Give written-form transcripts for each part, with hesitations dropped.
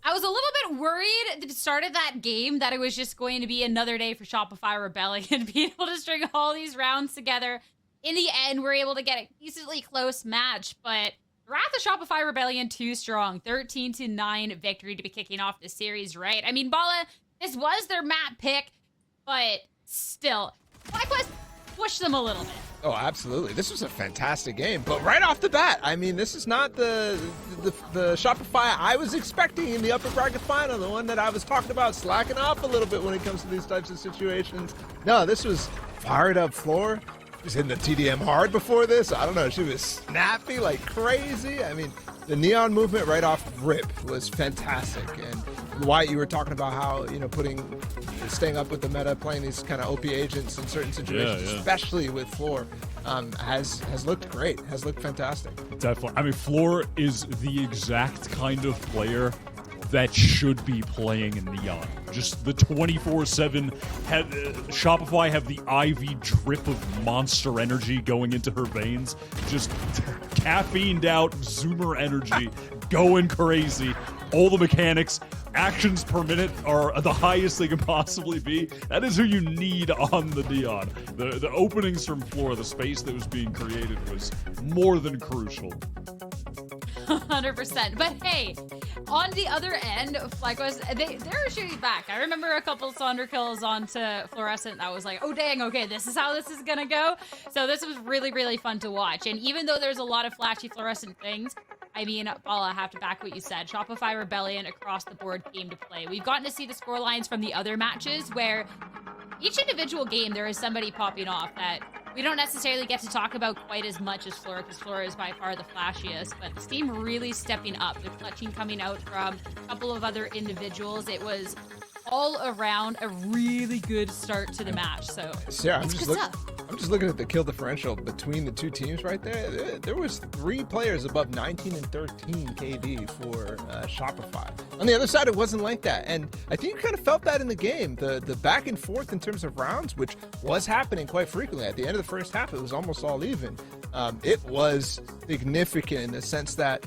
I was a little bit worried at the start of that game that it was just going to be another day for Shopify Rebellion being able to string all these rounds together. In the end, we're able to get a decently close match, but Wrath of Shopify Rebellion too strong. 13-9 victory to be kicking off the series, right? I mean, Bala, this was their map pick, but still, FlyQuest pushed them a little bit. Oh, absolutely. This was a fantastic game. But right off the bat, I mean, this is not the Shopify I was expecting in the upper bracket final, the one that I was talking about slacking off a little bit when it comes to these types of situations. No, this was fired up floor. She was hitting the TDM hard before this. I don't know. She was snappy like crazy. I mean, the neon movement right off rip was fantastic. And Wyatt, you were talking about how, you know, staying up with the meta, playing these kind of OP agents in certain situations, especially with Floor, has looked great, has looked fantastic. Definitely. I mean, Floor is the exact kind of player that should be playing in Neon. Just the 24/7, Shopify have the IV drip of monster energy going into her veins. Just caffeined out, zoomer energy, going crazy. All the mechanics, actions per minute are the highest they can possibly be. That is who you need on the Neon. The openings from Floor, the space that was being created was more than crucial. 100%. But hey, on the other end, FlyQuest, they're shooting back. I remember a couple Sonder kills onto Fluorescent. I was like, oh dang, okay, this is how this is gonna go. So this was really, really fun to watch. And even though there's a lot of flashy Fluorescent things, I mean, Bala, I have to back what you said. Shopify Rebellion across the board came to play. We've gotten to see the score lines from the other matches where each individual game there is somebody popping off that we don't necessarily get to talk about quite as much as Flora, because Flora is by far the flashiest, but this team really stepping up. The clutching coming out from a couple of other individuals. It was all around a really good start to the match. So Sarah, I'm just looking at the kill differential between the two teams right there. There was 3 players above 19 and 13 KD for Shopify. On the other side, it wasn't like that, and I think you kind of felt that in the game. The back and forth in terms of rounds, which was happening quite frequently. At the end of the first half, it was almost all even. It was significant in the sense that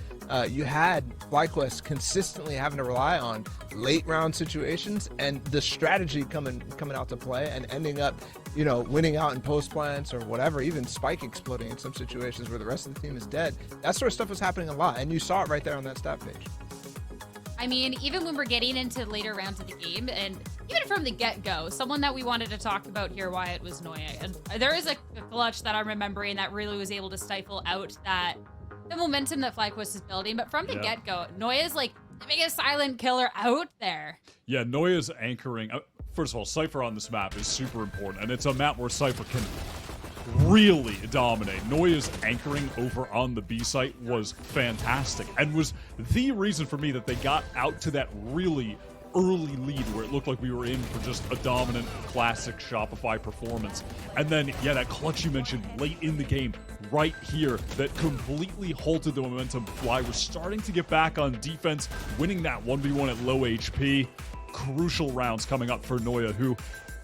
you had FlyQuest consistently having to rely on late round situations and the strategy coming out to play and ending up, you know, winning out in post plants or whatever, even Spike exploding in some situations where the rest of the team is dead. That sort of stuff was happening a lot, and you saw it right there on that stat page. I mean, even when we're getting into later rounds of the game, and even from the get-go, someone that we wanted to talk about here, Wyatt, was Noya. And there is a clutch that I'm remembering that really was able to stifle out the momentum that FlyQuest is building. But from the get-go, Noya's like the biggest silent killer out there. Yeah, Noya's anchoring. First of all, Cypher on this map is super important, and it's a map where Cypher can really dominate. Noya's anchoring over on the B site was fantastic and was the reason for me that they got out to that really early lead where it looked like we were in for just a dominant classic Shopify performance. And then, yeah, that clutch you mentioned late in the game right here that completely halted the momentum. Fly was starting to get back on defense, winning that 1v1 at low HP. Crucial rounds coming up for Noya, who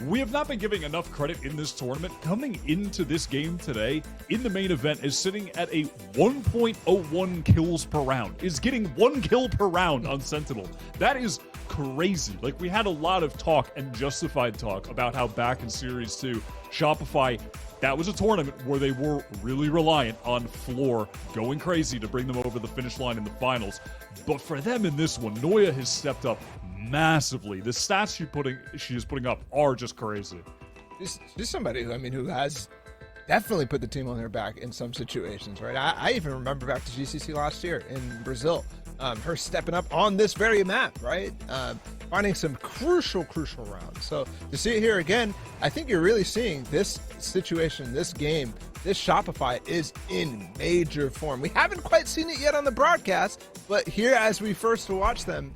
we have not been giving enough credit in this tournament. Coming into this game today, in the main event, is sitting at a 1.01 kills per round. Is getting 1 kill per round on Sentinel. That is crazy. Like, we had a lot of talk and justified talk about how back in Series 2, Shopify, that was a tournament where they were really reliant on Floor going crazy to bring them over the finish line in the finals. But for them in this one, Noya has stepped up massively. The stats she is putting up are just crazy. She's somebody who has definitely put the team on their back in some situations, right? I even remember back to GCC last year in Brazil, her stepping up on this very map, right? Finding some crucial rounds. So to see it here again, I think you're really seeing this situation, this game, this Shopify is in major form. We haven't quite seen it yet on the broadcast, but here as we first watch them,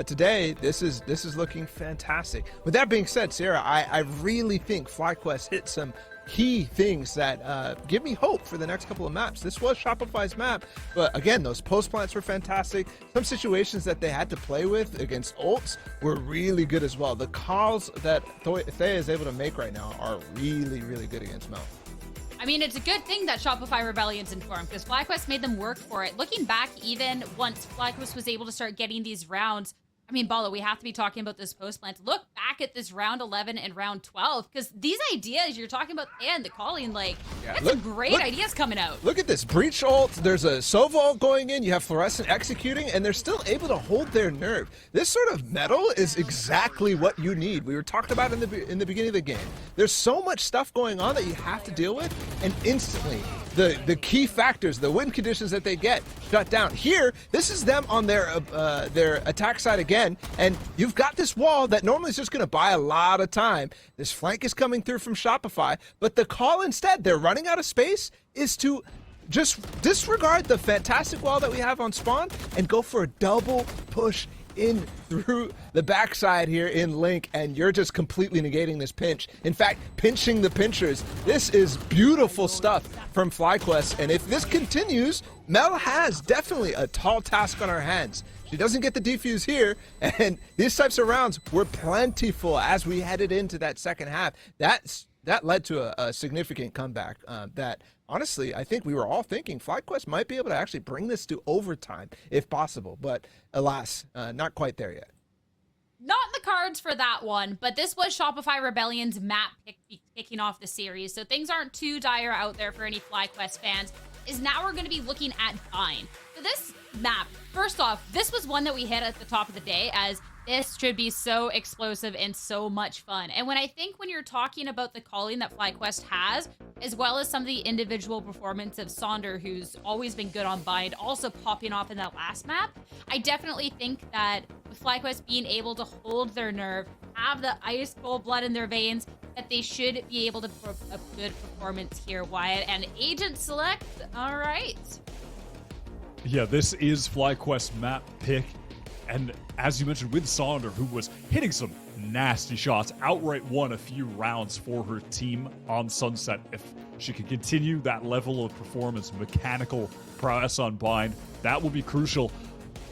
today, this is looking fantastic. With that being said, Sarah, I really think FlyQuest hit some key things that give me hope for the next couple of maps. This was Shopify's map, but again, those post plants were fantastic. Some situations that they had to play with against ults were really good as well. The calls that Thea is able to make right now are really, really good against Mel. I mean, it's a good thing that Shopify Rebellion's informed, because FlyQuest made them work for it. Looking back, even once FlyQuest was able to start getting these rounds, I mean, Bala, we have to be talking about this post-plant. Look back at this round 11 and round 12, because these ideas you're talking about and the calling, like, that's some great ideas coming out. Look at this. Breach ult, there's a Sova ult going in, you have Fluorescent executing, and they're still able to hold their nerve. This sort of metal is exactly what you need. We were talking about in the beginning of the game. There's so much stuff going on that you have to deal with, and instantly, the key factors, the win conditions that they get, shut down. Here, this is them on their attack side again, and you've got this wall that normally is just going to buy a lot of time. This flank is coming through from Shopify, but the call instead, they're running out of space, is to just disregard the fantastic wall that we have on spawn and go for a double push in through the backside here in Link, and you're just completely negating this pinch. In fact, pinching the pinchers. This is beautiful stuff from FlyQuest, and if this continues, Mel has definitely a tall task on her hands. She doesn't get the defuse here, and these types of rounds were plentiful as we headed into that second half. That led to a significant comeback that, honestly, I think we were all thinking FlyQuest might be able to actually bring this to overtime if possible, but alas, not quite there yet. Not in the cards for that one, but this was Shopify Rebellion's map kicking off the series, so things aren't too dire out there for any FlyQuest fans. Now we're going to be looking at Bind. So this map, first off, this was one that we hit at the top of the day as this should be so explosive and so much fun. And when you're talking about the calling that FlyQuest has, as well as some of the individual performance of Sonder, who's always been good on Bind, also popping off in that last map, I definitely think that with FlyQuest being able to hold their nerve, have the ice cold blood in their veins, that they should be able to put a good performance here, Wyatt. And Agent Select, all right. Yeah, this is FlyQuest map pick. And as you mentioned, with Sonder, who was hitting some nasty shots, outright won a few rounds for her team on Sunset. If she could continue that level of performance, mechanical prowess on Bind, that will be crucial.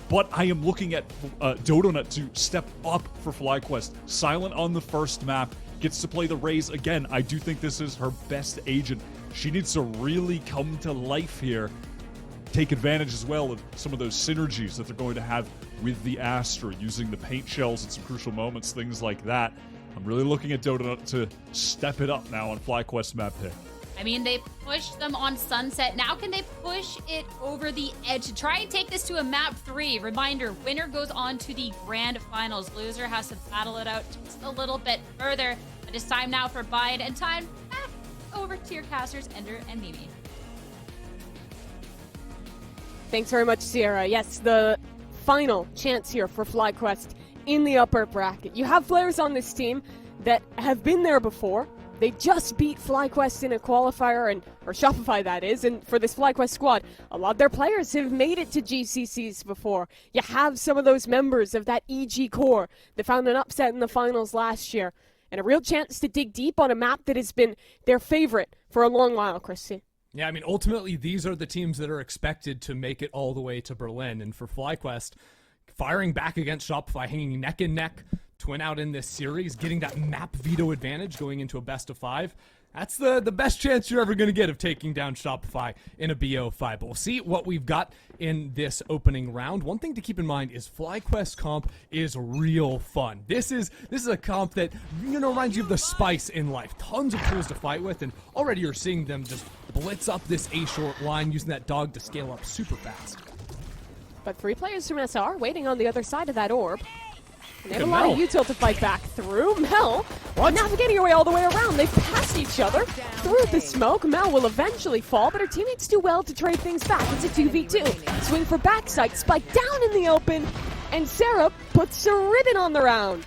But I am looking at Dodonut to step up for FlyQuest. Silent on the first map, gets to play the Raze again. I do think this is her best agent. She needs to really come to life here. Take advantage as well of some of those synergies that they're going to have with the Astra, using the paint shells at some crucial moments, things like that. I'm really looking at Dodonut to step it up now on FlyQuest map pick. I mean, they pushed them on Sunset. Now can they push it over the edge to try and take this to a map 3? Reminder, winner goes on to the grand finals. Loser has to battle it out just a little bit further. But it's time now for Bind, and time back over to your casters, Ender and Mimi. Thanks very much, Sierra. Yes, the final chance here for FlyQuest in the upper bracket. You have players on this team that have been there before. They just beat FlyQuest in a qualifier, or Shopify that is, and for this FlyQuest squad, a lot of their players have made it to GCCs before. You have some of those members of that EG core that found an upset in the finals last year, and a real chance to dig deep on a map that has been their favorite for a long while, Christy. Yeah, I mean, ultimately, these are the teams that are expected to make it all the way to Berlin. And for FlyQuest, firing back against Shopify, hanging neck and neck, twin out in this series, getting that map veto advantage going into a best of 5, that's the best chance you're ever going to get of taking down Shopify in a BO5. But we'll see what we've got in this opening round. One thing to keep in mind is FlyQuest comp is real fun. This is a comp that, reminds you of the spice in life. Tons of tools to fight with, and already you're seeing them just blitz up this A-short line, using that dog to scale up super fast. But 3 players from SR waiting on the other side of that orb. And they have a lot of util to fight back through. Mel navigating her way all the way around. They've passed each other through the smoke. Mel will eventually fall, but her teammates do well to trade things back. It's a 2v2. Swing for backside, spike down in the open, and Sarah puts a ribbon on the round.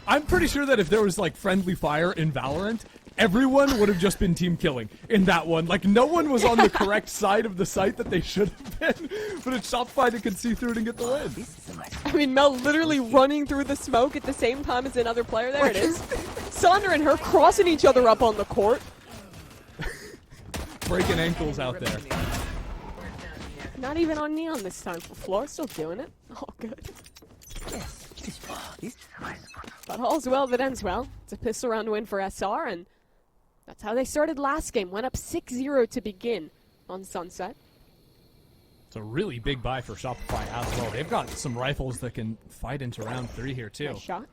I'm pretty sure that if there was friendly fire in Valorant, everyone would have just been team killing in that one. No one was on the correct side of the site that they should have been, but it's Shopify that can see through it and get the win. I mean, Mel literally running through the smoke at the same time as another player. There it is. Sonder and her crossing each other up on the court. Breaking ankles out there. Not even on Neon this time for Floor. Still doing it. Oh, good. But all's well that ends well. It's a pistol round win for SR, and that's how they started last game. Went up 6-0 to begin on Sunset. It's a really big buy for Shopify as well. They've got some rifles that can fight into round 3 here, too. Nice shot.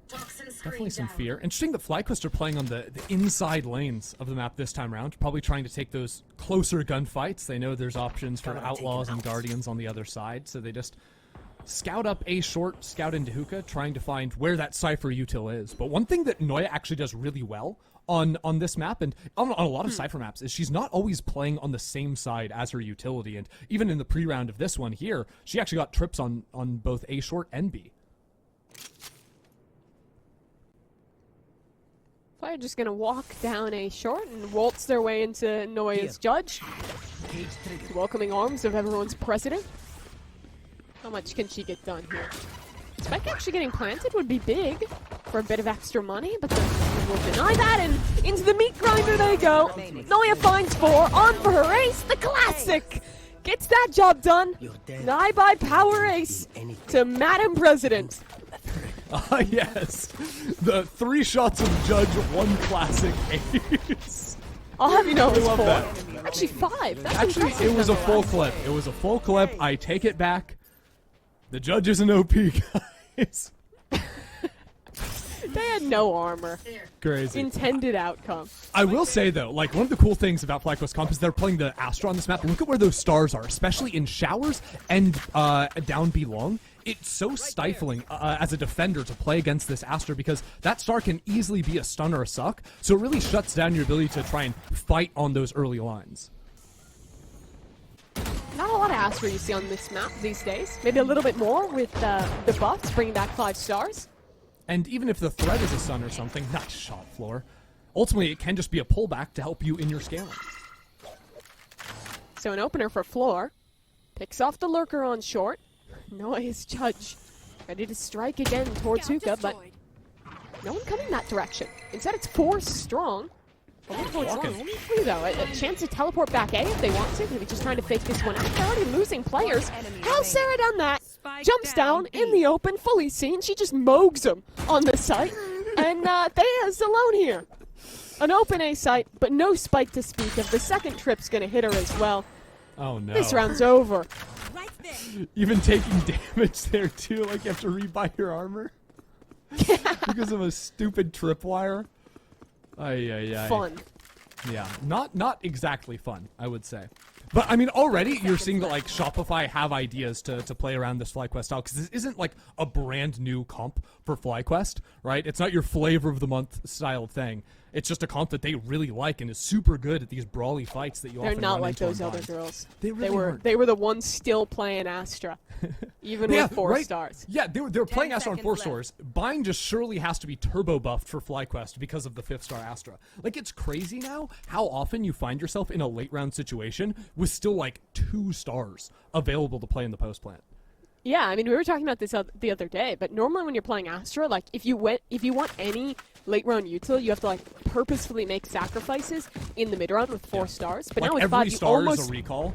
Definitely some fear. Interesting that FlyQuest are playing on the inside lanes of the map this time around, probably trying to take those closer gunfights. They know there's options for Outlaws and Guardians on the other side, so they just scout up A short, scout into hookah, trying to find where that Cypher util is. But one thing that Noya actually does really well on this map, and on a lot of Cypher maps, is she's not always playing on the same side as her utility, and even in the pre-round of this one here, she actually got trips on both A short and B. They're just gonna walk down A short and waltz their way into Noya's judge. Welcoming arms of everyone's president. How much can she get done here? Spike actually getting planted would be big for a bit of extra money, but the will deny that, and into the meat grinder they go. Noya finds 4, on for her ace, the classic! Gets that job done. An iBuyPower ace to Madam President. Ah, yes. The 3 shots of Judge, 1 classic ace. I'll have you know it was love 4. that. Actually 5. That's Actually, impressive it was a full nonetheless. clip. It was a full clip. I take it back. The Judge is an OP, guys. They had no armor. Crazy. Intended outcome. I will say, though, like, one of the cool things about FlyQuest Comp is they're playing the Astra on this map. Look at where those stars are, especially in showers and down B long. It's so stifling as a defender to play against this Astra because that star can easily be a stun or a suck, so it really shuts down your ability to try and fight on those early lines. Not a lot of Astra you see on this map these days. Maybe a little bit more with the buffs bringing back 5 stars. And even if the threat is a stun or something, nice shot, Floor. Ultimately, it can just be a pullback to help you in your scaling. So an opener for Floor. Picks off the lurker on short. Noya's judge. Ready to strike again towards hookah, but no one coming that direction. Instead, it's 4 strong. Only towards long. Only 3, though. A chance to teleport back A if they want to. Maybe just trying to fake this one out. They're already losing players. How's Sarah done that? Jumps down in the open, fully seen. She just mogs him on the site. And Thea's alone here. An open A site, but no spike to speak of. The second trip's going to hit her as well. Oh, no. This round's over. Even taking damage there, too. Like, you have to rebuy your armor. Because of a stupid tripwire. Ay. Fun. Yeah, not exactly fun, I would say. But, I mean, already you're seeing that, like, Shopify have ideas to play around this FlyQuest style, because this isn't, like, a brand new comp for FlyQuest, right? It's not your flavor of the month style thing. It's just a comp that they really like and is super good at these brawly fights that you They're often not run like into those on other Vine. girls. They really weren't. They were the ones still playing Astra, even with 4 stars. Yeah, they were playing Astra on 4 stars. Bind just surely has to be turbo buffed for FlyQuest because of the 5th star Astra. Like, it's crazy now how often you find yourself in a late round situation with still like 2 stars available to play in the post plant. Yeah, I mean, we were talking about this the other day, but normally when you're playing Astra, like, if you want any late round util, you have to, like, purposefully make sacrifices in the mid round with 4 stars. But like now with every 5, you star almost... is a recall.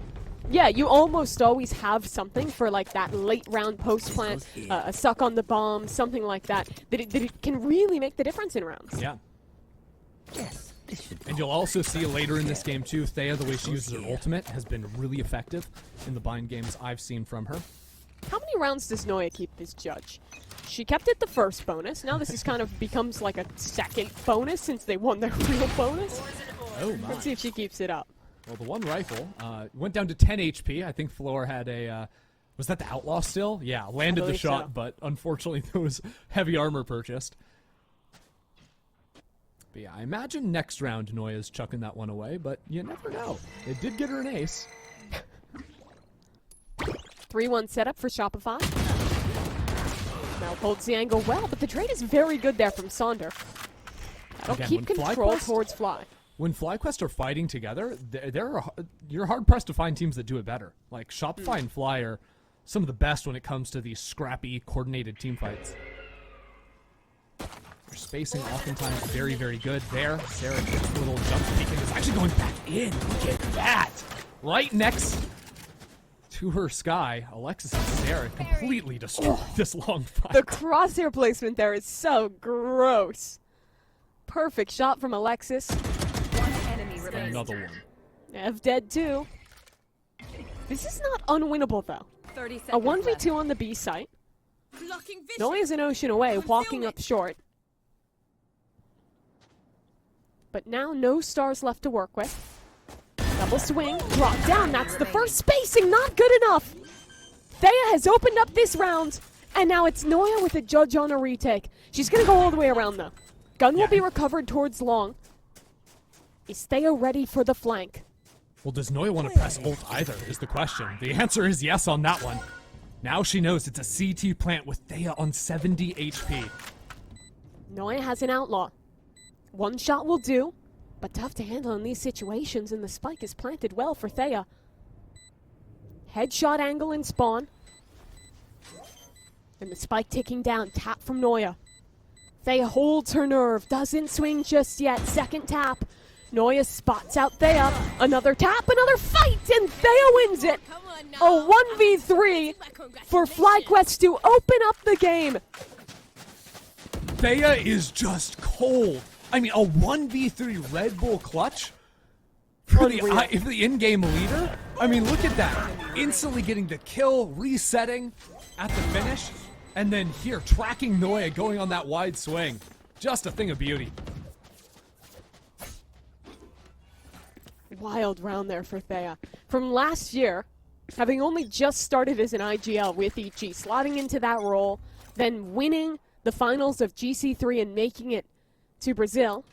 Yeah, you almost always have something for, like, that late round post plant, a suck on the bomb, something like that, that it can really make the difference in rounds. Yeah. And you'll also see later in this game, too, Thea, the way she uses her ultimate has been really effective in the bind games I've seen from her. How many rounds does Noya keep this judge? She kept it the first bonus. Now this is kind of becomes like a second bonus since they won their real bonus. Oh, my. Let's see if she keeps it up. Well, the one rifle went down to 10 HP. I think Floor had a... was that the Outlaw still? Yeah, landed the shot, so. but unfortunately there was heavy armor purchased. But yeah, I imagine next round Noya's chucking that one away, but you never know. It did get her an ace. 3-1 setup for Shopify. Now holds the angle well, but the trade is very good there from Sonder. That'll Again, keep when control FlyQuest- towards Fly. When FlyQuest are fighting together, you're hard-pressed to find teams that do it better. Like, Shopify and Fly are some of the best when it comes to these scrappy, coordinated team fights. Their spacing oftentimes very, very good there. Sarah gets a little jump peek and is actually going back in. Look at that! Right next to her Sky, Alexis and Sarah completely destroyed this long fight. The crosshair placement there is so gross. Perfect shot from Alexis. Another one. Ev dead too. This is not unwinnable, though. 30 A seconds 1v2 on the B site. Noia's an ocean away, walking up short. But now no stars left to work with. Double swing, drop down. That's the first spacing, not good enough. Thea has opened up this round, and now it's Noia with a judge on a retake. She's going to go all the way around, though. Gun will be recovered towards long. Is Thea ready for the flank? Well, does Noia want to press ult either, is the question. The answer is yes on that one. Now she knows it's a CT plant with Thea on 70 HP. Noia has an outlaw. One shot will do, but tough to handle in these situations, and the spike is planted well for Thea. Headshot angle in spawn. And the spike ticking down, tap from Noia. Thea holds her nerve, doesn't swing just yet. Second tap. Noia spots out Thea. Another tap, another fight, and Thea wins it. A 1v3 for FlyQuest to open up the game. Thea is just cold. I mean, a 1v3 Red Bull clutch for the in-game leader? I mean, look at that. Instantly getting the kill, resetting at the finish, and then here, tracking Noia going on that wide swing. Just a thing of beauty. Wild round there for Thea. From last year, having only just started as an IGL with EG, slotting into that role, then winning the finals of GC3 and making it to Brazil.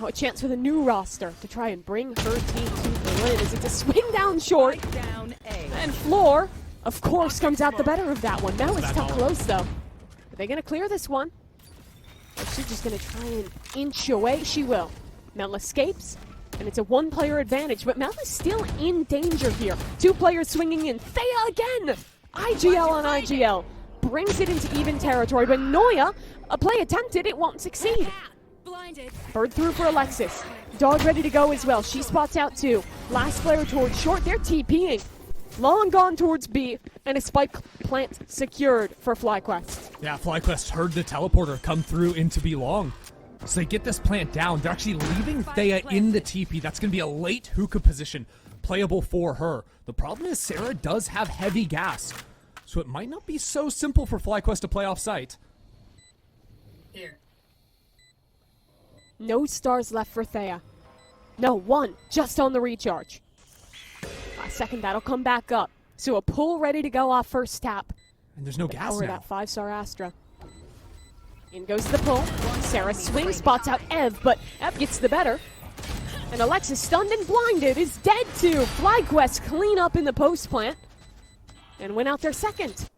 Oh, a chance for the new roster to try and bring her team to Berlin as it's a swing down short. And Floor, of course, comes out the better of that one. Now it's still close, though. Are they going to clear this one? Or is she just going to try and inch away? She will. Mel escapes, and it's a one-player advantage, but Mel is still in danger here. Two players swinging in. Thea again! IGL on IGL. Brings it into even territory, but Noia, a play attempted, it won't succeed. Bird through for Alexis. Dog ready to go as well. She spots out too. Last player towards short. They're TPing. Long gone towards B, and a spike plant secured for FlyQuest. Yeah, FlyQuest heard the teleporter come through into B long. So they get this plant down. They're actually leaving Thea in the TP. That's going to be a late hookah position playable for her. The problem is Sarah does have heavy gas, so it might not be so simple for FlyQuest to play off site. Here. No stars left for Thea. No, one, just on the recharge. Last second, that'll come back up. So a pull ready to go off first tap. And there's no gas Power now. that 5-star Astra. In goes the pull. Sarah swings, spots out Ev, but Ev gets the better. And Alexis, stunned and blinded, is dead too. FlyQuest clean up in the post plant and win out their second.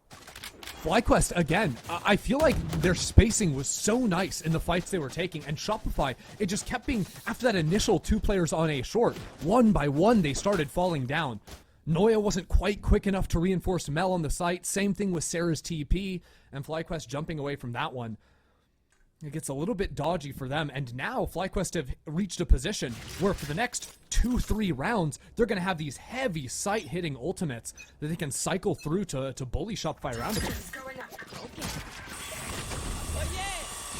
FlyQuest, again, I feel like their spacing was so nice in the fights they were taking, and Shopify, it just kept being, after that initial two players on A short, one by one they started falling down. Noia wasn't quite quick enough to reinforce Mel on the site, same thing with Sarah's TP, and FlyQuest jumping away from that one. It gets a little bit dodgy for them, and now FlyQuest have reached a position where for the next 2-3 rounds, they're going to have these heavy sight-hitting ultimates that they can cycle through to bully Shopify around a bit.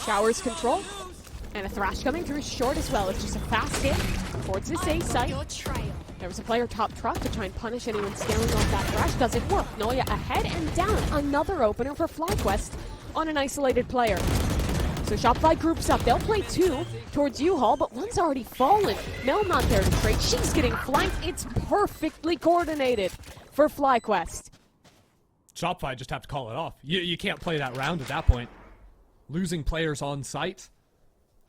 Showers control, and a Thrash coming through short as well. It's just a fast hit towards this A site. There was a player top truck to try and punish anyone scaling off that Thrash. Doesn't work. Noia ahead and down. Another opener for FlyQuest on an isolated player. So Shopify groups up. They'll play two towards U-Haul, but one's already fallen. Mel not there to trade. She's getting flanked. It's perfectly coordinated for FlyQuest. Shopify just have to call it off. You can't play that round at that point. Losing players on site.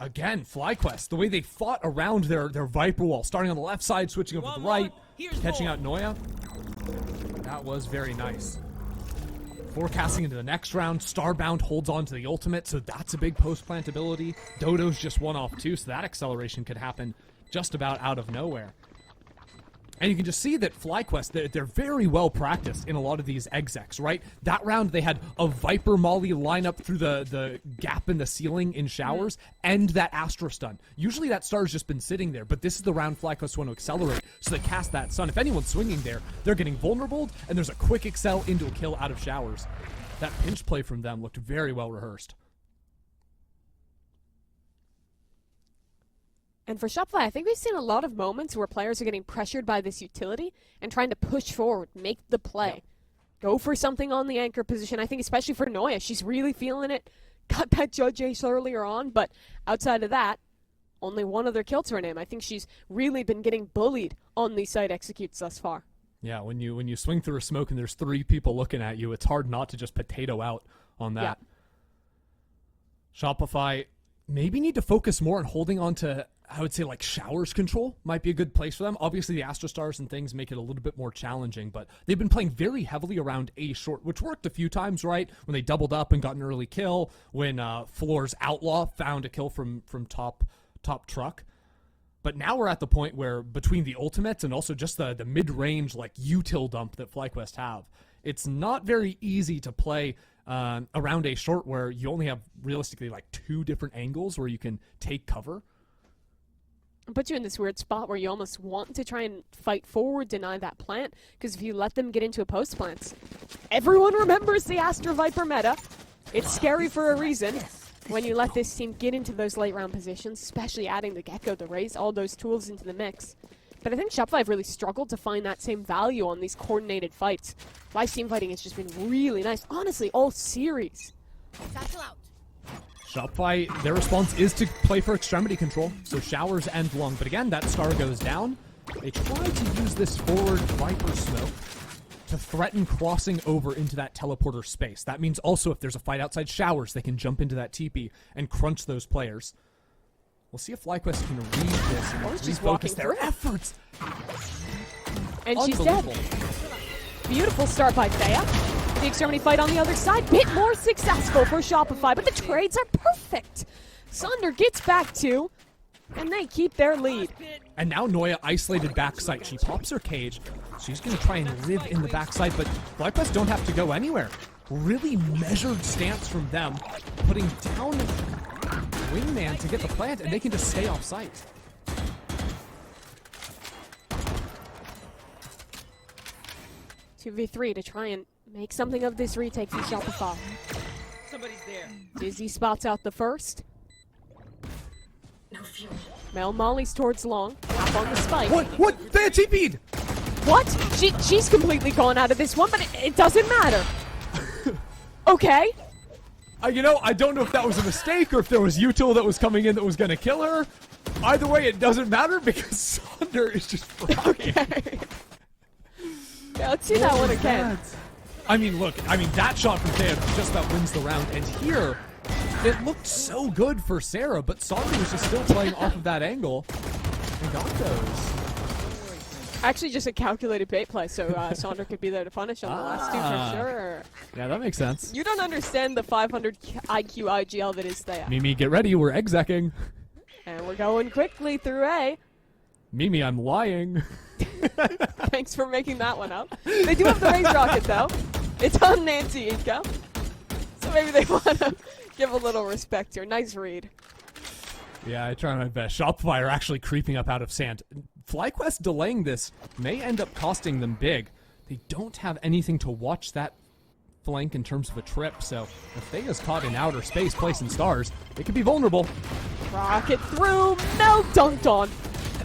Again, FlyQuest, the way they fought around their Viper wall, starting on the left side, switching over to the right, catching out Noia. That was very nice. Forecasting into the next round, Starbound holds on to the ultimate, so that's a big post-plant ability. Dodo's just one off too, so that acceleration could happen just about out of nowhere. And you can just see that FlyQuest, they're very well practiced in a lot of these execs, right? That round, they had a Viper Molly line up through the gap in the ceiling in showers, and that Astra stun. Usually that star's just been sitting there, but this is the round FlyQuest want to accelerate, so they cast that stun. If anyone's swinging there, they're getting vulnerable, and there's a quick excel into a kill out of showers. That pinch play from them looked very well rehearsed. And for Shopify, I think we've seen a lot of moments where players are getting pressured by this utility and trying to push forward, make the play. Go for something on the anchor position. I think especially for Noya, she's really feeling it. Got that Judge Ace earlier on, but outside of that, only one other kill to her name. I think she's really been getting bullied on these side executes thus far. Yeah, when you swing through a smoke and there's 3 people looking at you, it's hard not to just potato out on that. Yeah. Shopify maybe need to focus more on holding on to, I would say, like showers control might be a good place for them. Obviously, the Astra Stars and things make it a little bit more challenging, but they've been playing very heavily around A short, which worked a few times, right? When they doubled up and got an early kill, when Floor's Outlaw found a kill from top truck. But now we're at the point where between the ultimates and also just the mid-range like util dump that FlyQuest have, it's not very easy to play around A short where you only have realistically like 2 different angles where you can take cover. Put you in this weird spot where you almost want to try and fight forward, deny that plant, because if you let them get into a post plants, everyone remembers the Astra Viper meta. It's scary for a reason when you let this team get into those late round positions, especially adding the Gecko, the Raze, all those tools into the mix. But I think Shopify have really struggled to find that same value on these coordinated fights. Live team fighting has just been really nice, honestly, all series. Shopify, their response is to play for extremity control, so showers and lung. But again, that star goes down. They try to use this forward Viper smoke to threaten crossing over into that teleporter space. That means also if there's a fight outside showers, they can jump into that TP and crunch those players. We'll see if FlyQuest can read this and refocus their efforts. And she's dead. Beautiful start by Thea. The extremity fight on the other side, bit more successful for Shopify, but the trades are perfect. Sunder gets back 2, and they keep their lead. And now Noya isolated backside. She pops her cage. She's going to try and live in the backside, but FlyQuest don't have to go anywhere. Really measured stance from them, putting down Wingman to get the plant, and they can just stay off site. Two v 3 to try and make something of this retake for Shopify. Somebody's there. Dizzy spots out the first. No fuel. Mel Molly's towards long. Tap on the spike. What? They had TP'd! What? She's completely gone out of this one, but it doesn't matter. Okay. You know, I don't know if that was a mistake or if there was util that was coming in that was going to kill her. Either way, it doesn't matter because Sunder is just flying. Okay. Yeah, let's see that one again. I mean, look, that shot from Thea just about wins the round. And here, it looked so good for Sarah, but Saunders was just still playing off of that angle. And got those. Actually, just a calculated bait play, so Saunders could be there to punish on the last 2 for sure. Yeah, that makes sense. You don't understand the 500 IQ IGL that is Thea. Mimi, get ready. We're execing. And we're going quickly through A. Mimi, I'm lying. Thanks for making that one up. They do have the Raze Rocket, though. It's on Nancy Inca. So maybe they want to give a little respect here. Nice read. Yeah, I try my best. Shopify are actually creeping up out of sand. FlyQuest delaying this may end up costing them big. They don't have anything to watch that flank in terms of a trip, so if they is caught in outer space placing stars, they could be vulnerable. Rocket through, no dunked on.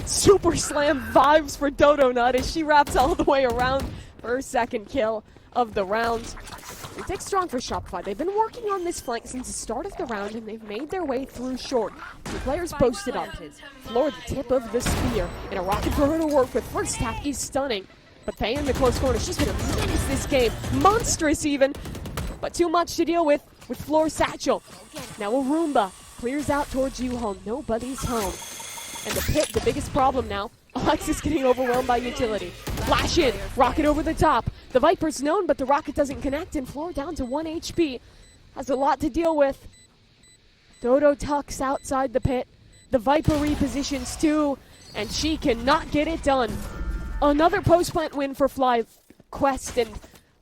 Super slam vibes for Dodo Nut as she wraps all the way around for her second kill of the round. They take strong for Shopify. They've been working on this flank since the start of the round, and they've made their way through short. The players posted up. Floor the tip of the spear, and a rocket for her to work with. First tap is stunning, but Thea in the close corner. She's been a menace this game. Monstrous even, but too much to deal with Floor Satchel. Now a Roomba clears out towards U-Home. Nobody's home. And the pit, the biggest problem now. Alexis getting overwhelmed by utility. Flash in, rocket over the top. The Viper's known, but the rocket doesn't connect, and Floor down to 1 HP. Has a lot to deal with. Dodo tucks outside the pit. The Viper repositions too, and she cannot get it done. Another post-plant win for FlyQuest, and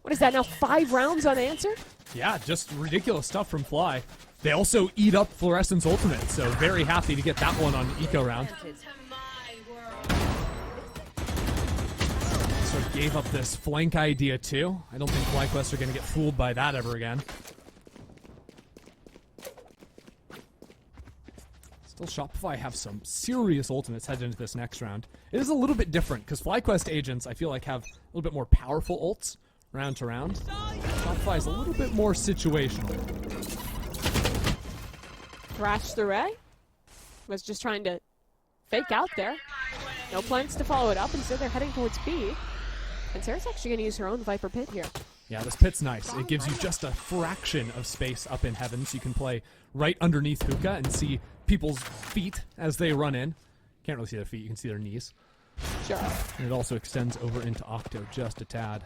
what is that now, 5 rounds unanswered? Yeah, just ridiculous stuff from Fly. They also eat up Fluorescence Ultimate, so very happy to get that one on Eco round. So gave up this flank idea too. I don't think FlyQuest are going to get fooled by that ever again. So Still, Shopify have some serious ultimates headed into this next round. It is a little bit different, because FlyQuest agents, I feel like, have a little bit more powerful ults round to round. Shopify is a little bit more situational. Thrash the Ray was just trying to fake out there. No plans to follow it up, instead they're heading towards B. And Sarah's actually going to use her own Viper Pit here. Yeah, this pit's nice. It gives you just a fraction of space up in heaven, so you can play right underneath Hookah and see people's feet as they run in. Can't really see their feet, you can see their knees. Sure. And it also extends over into Octo just a tad.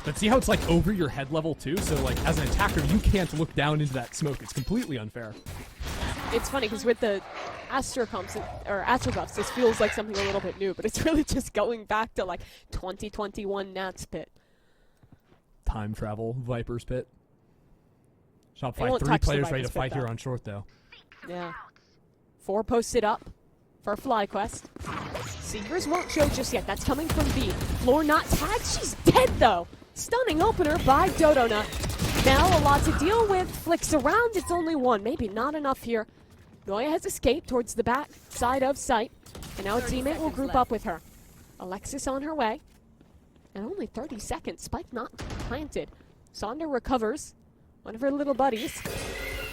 But see how it's like over your head level too? So like as an attacker, you can't look down into that smoke. It's completely unfair. It's funny because with the Astrobuffs, this feels like something a little bit new, but it's really just going back to like 2021 Nats Pit. Time travel, Viper's Pit. Shopify, won't 3 touch the players ready Viper's to fight Pit, here though. on short though. Yeah. 4 posted up for FlyQuest. Seekers won't show just yet. That's coming from B. Floor not tagged. She's dead, though. Stunning opener by Dodonut. Now a lot to deal with. Flicks around. It's only 1. Maybe not enough here. Noya has escaped towards the back side of site. And now a teammate will group up with her. Alexis on her way. And only 30 seconds. Spike not planted. Sonder recovers. One of her little buddies.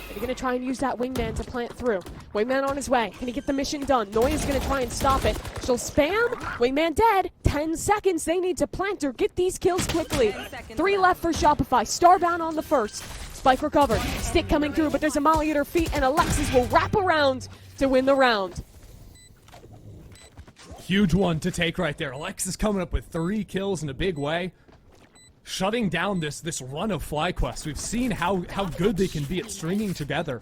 They're going to try and use that wingman to plant through. Wingman on his way. Can he get the mission done? Noya's going to try and stop it. She'll spam. Wingman dead. 10 seconds. They need to plant or get these kills quickly. 3 left for Shopify. Starbound on the first. Spike recovered. Stick coming through, but there's a molly at her feet, and Alexis will wrap around to win the round. Huge one to take right there. Alexis coming up with 3 kills in a big way. Shutting down this run of FlyQuest. We've seen how good they can be at stringing together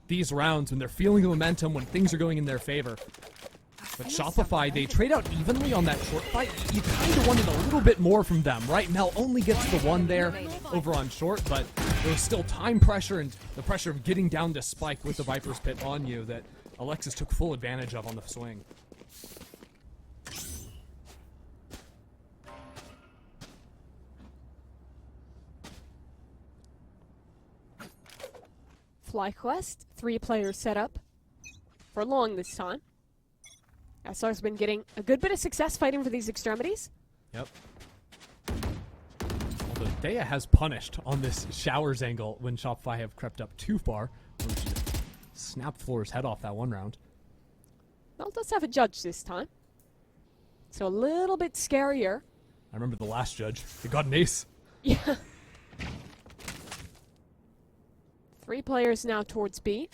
these rounds when they're feeling the momentum, when things are going in their favor. But Shopify, they trade out evenly on that short fight. You kind of wanted a little bit more from them, right? Mel only gets the 1 there over on short, but there was still time pressure and the pressure of getting down to Spike with the Viper's Pit on you that Alexis took full advantage of on the swing. FlyQuest, 3 players set up for long this time. SR's been getting a good bit of success fighting for these extremities. Yep. Although Daya has punished on this showers angle when Shopify have crept up too far. Which snapped Floor's head off that 1 round. Well, does have a judge this time. So a little bit scarier. I remember the last judge. He got an ace. Yeah. 3 players now towards B.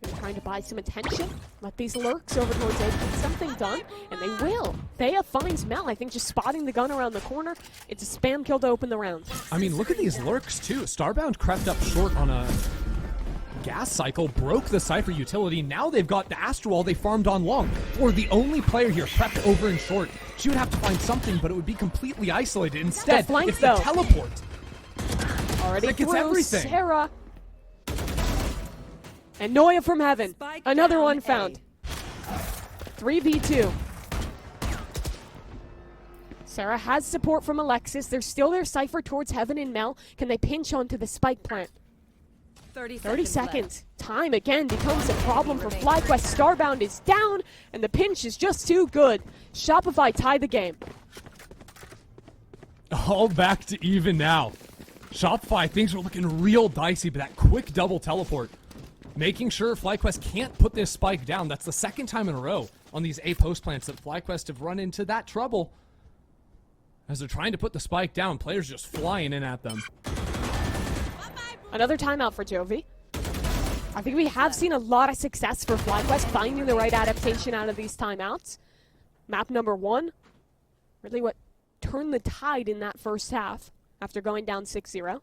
They're trying to buy some attention. Let these lurks over towards A get something done, and they will. Thea finds Mel, I think, just spotting the gun around the corner. It's a spam kill to open the round. I mean, look at these lurks, too. Starbound crept up short on a gas cycle, broke the Cypher utility. Now they've got the Astrowall they farmed on long. For the only player here crept over in short. She would have to find something, but it would be completely isolated. Instead, flank, it's though. the teleport. Already That gets through, everything. Sarah. And Noya from heaven. Spike Another down one A. found. 3v2. Sarah has support from Alexis. There's still their Cypher towards heaven and Mel. Can they pinch onto the spike plant? 30 30 seconds. seconds. Time again becomes a problem for FlyQuest. Starbound is down, and the pinch is just too good. Shopify tie the game. All back to even now. Shopify, things are looking real dicey, but that quick double teleport, making sure FlyQuest can't put this spike down. That's the 2nd time in a row on these A post plants that FlyQuest have run into that trouble. As they're trying to put the spike down, players just flying in at them. Another timeout for Jovi. I think we have seen a lot of success for FlyQuest finding the right adaptation out of these timeouts. Map number 1, really what turned the tide in that first half after going down 6-0.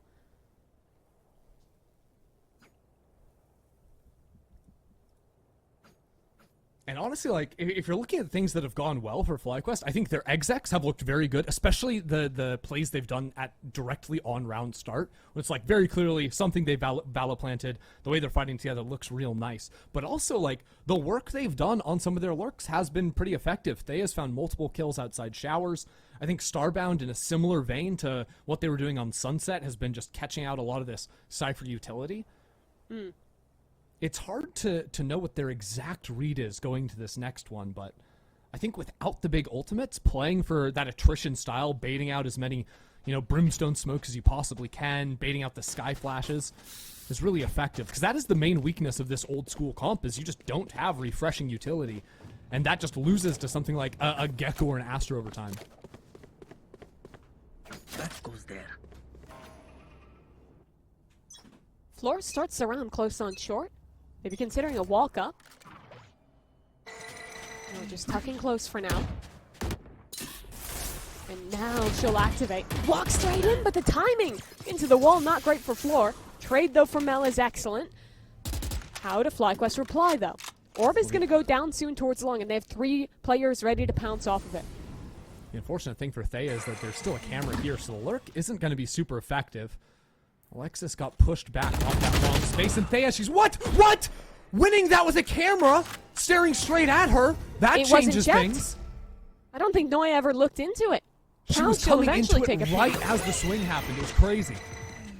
And honestly, like, if you're looking at things that have gone well for FlyQuest, I think their execs have looked very good, especially the plays they've done at directly on round start. When it's like very clearly something they valor planted, the way they're fighting together looks real nice. But also, like, the work they've done on some of their lurks has been pretty effective. Thea's found multiple kills outside showers. I think Starbound, in a similar vein to what they were doing on Sunset, has been just catching out a lot of this Cypher utility. It's hard to know what their exact read is going to this next one, but I think without the big ultimates, playing for that attrition style, baiting out as many, brimstone smokes as you possibly can, baiting out the sky flashes, is really effective. Because that is the main weakness of this old school comp, is you just don't have refreshing utility. And that just loses to something like a Gecko or an Astra over time. That goes there. Floor starts the round close on short. Maybe considering a walk up. No, just tucking close for now. And now she'll activate. Walk straight in, but the timing into the wall, not great for Floor. Trade, though, from Mel is excellent. How to FlyQuest reply, though? Orb is going to go down soon towards long, and they have 3 players ready to pounce off of it. The unfortunate thing for Thea is that there's still a camera here, so the lurk isn't going to be super effective. Alexis got pushed back off that long space, and Thea, she's what? Winning that with a camera, staring straight at her. That changes things. I don't think Noya ever looked into it. She was coming into it right as the swing happened. It was crazy.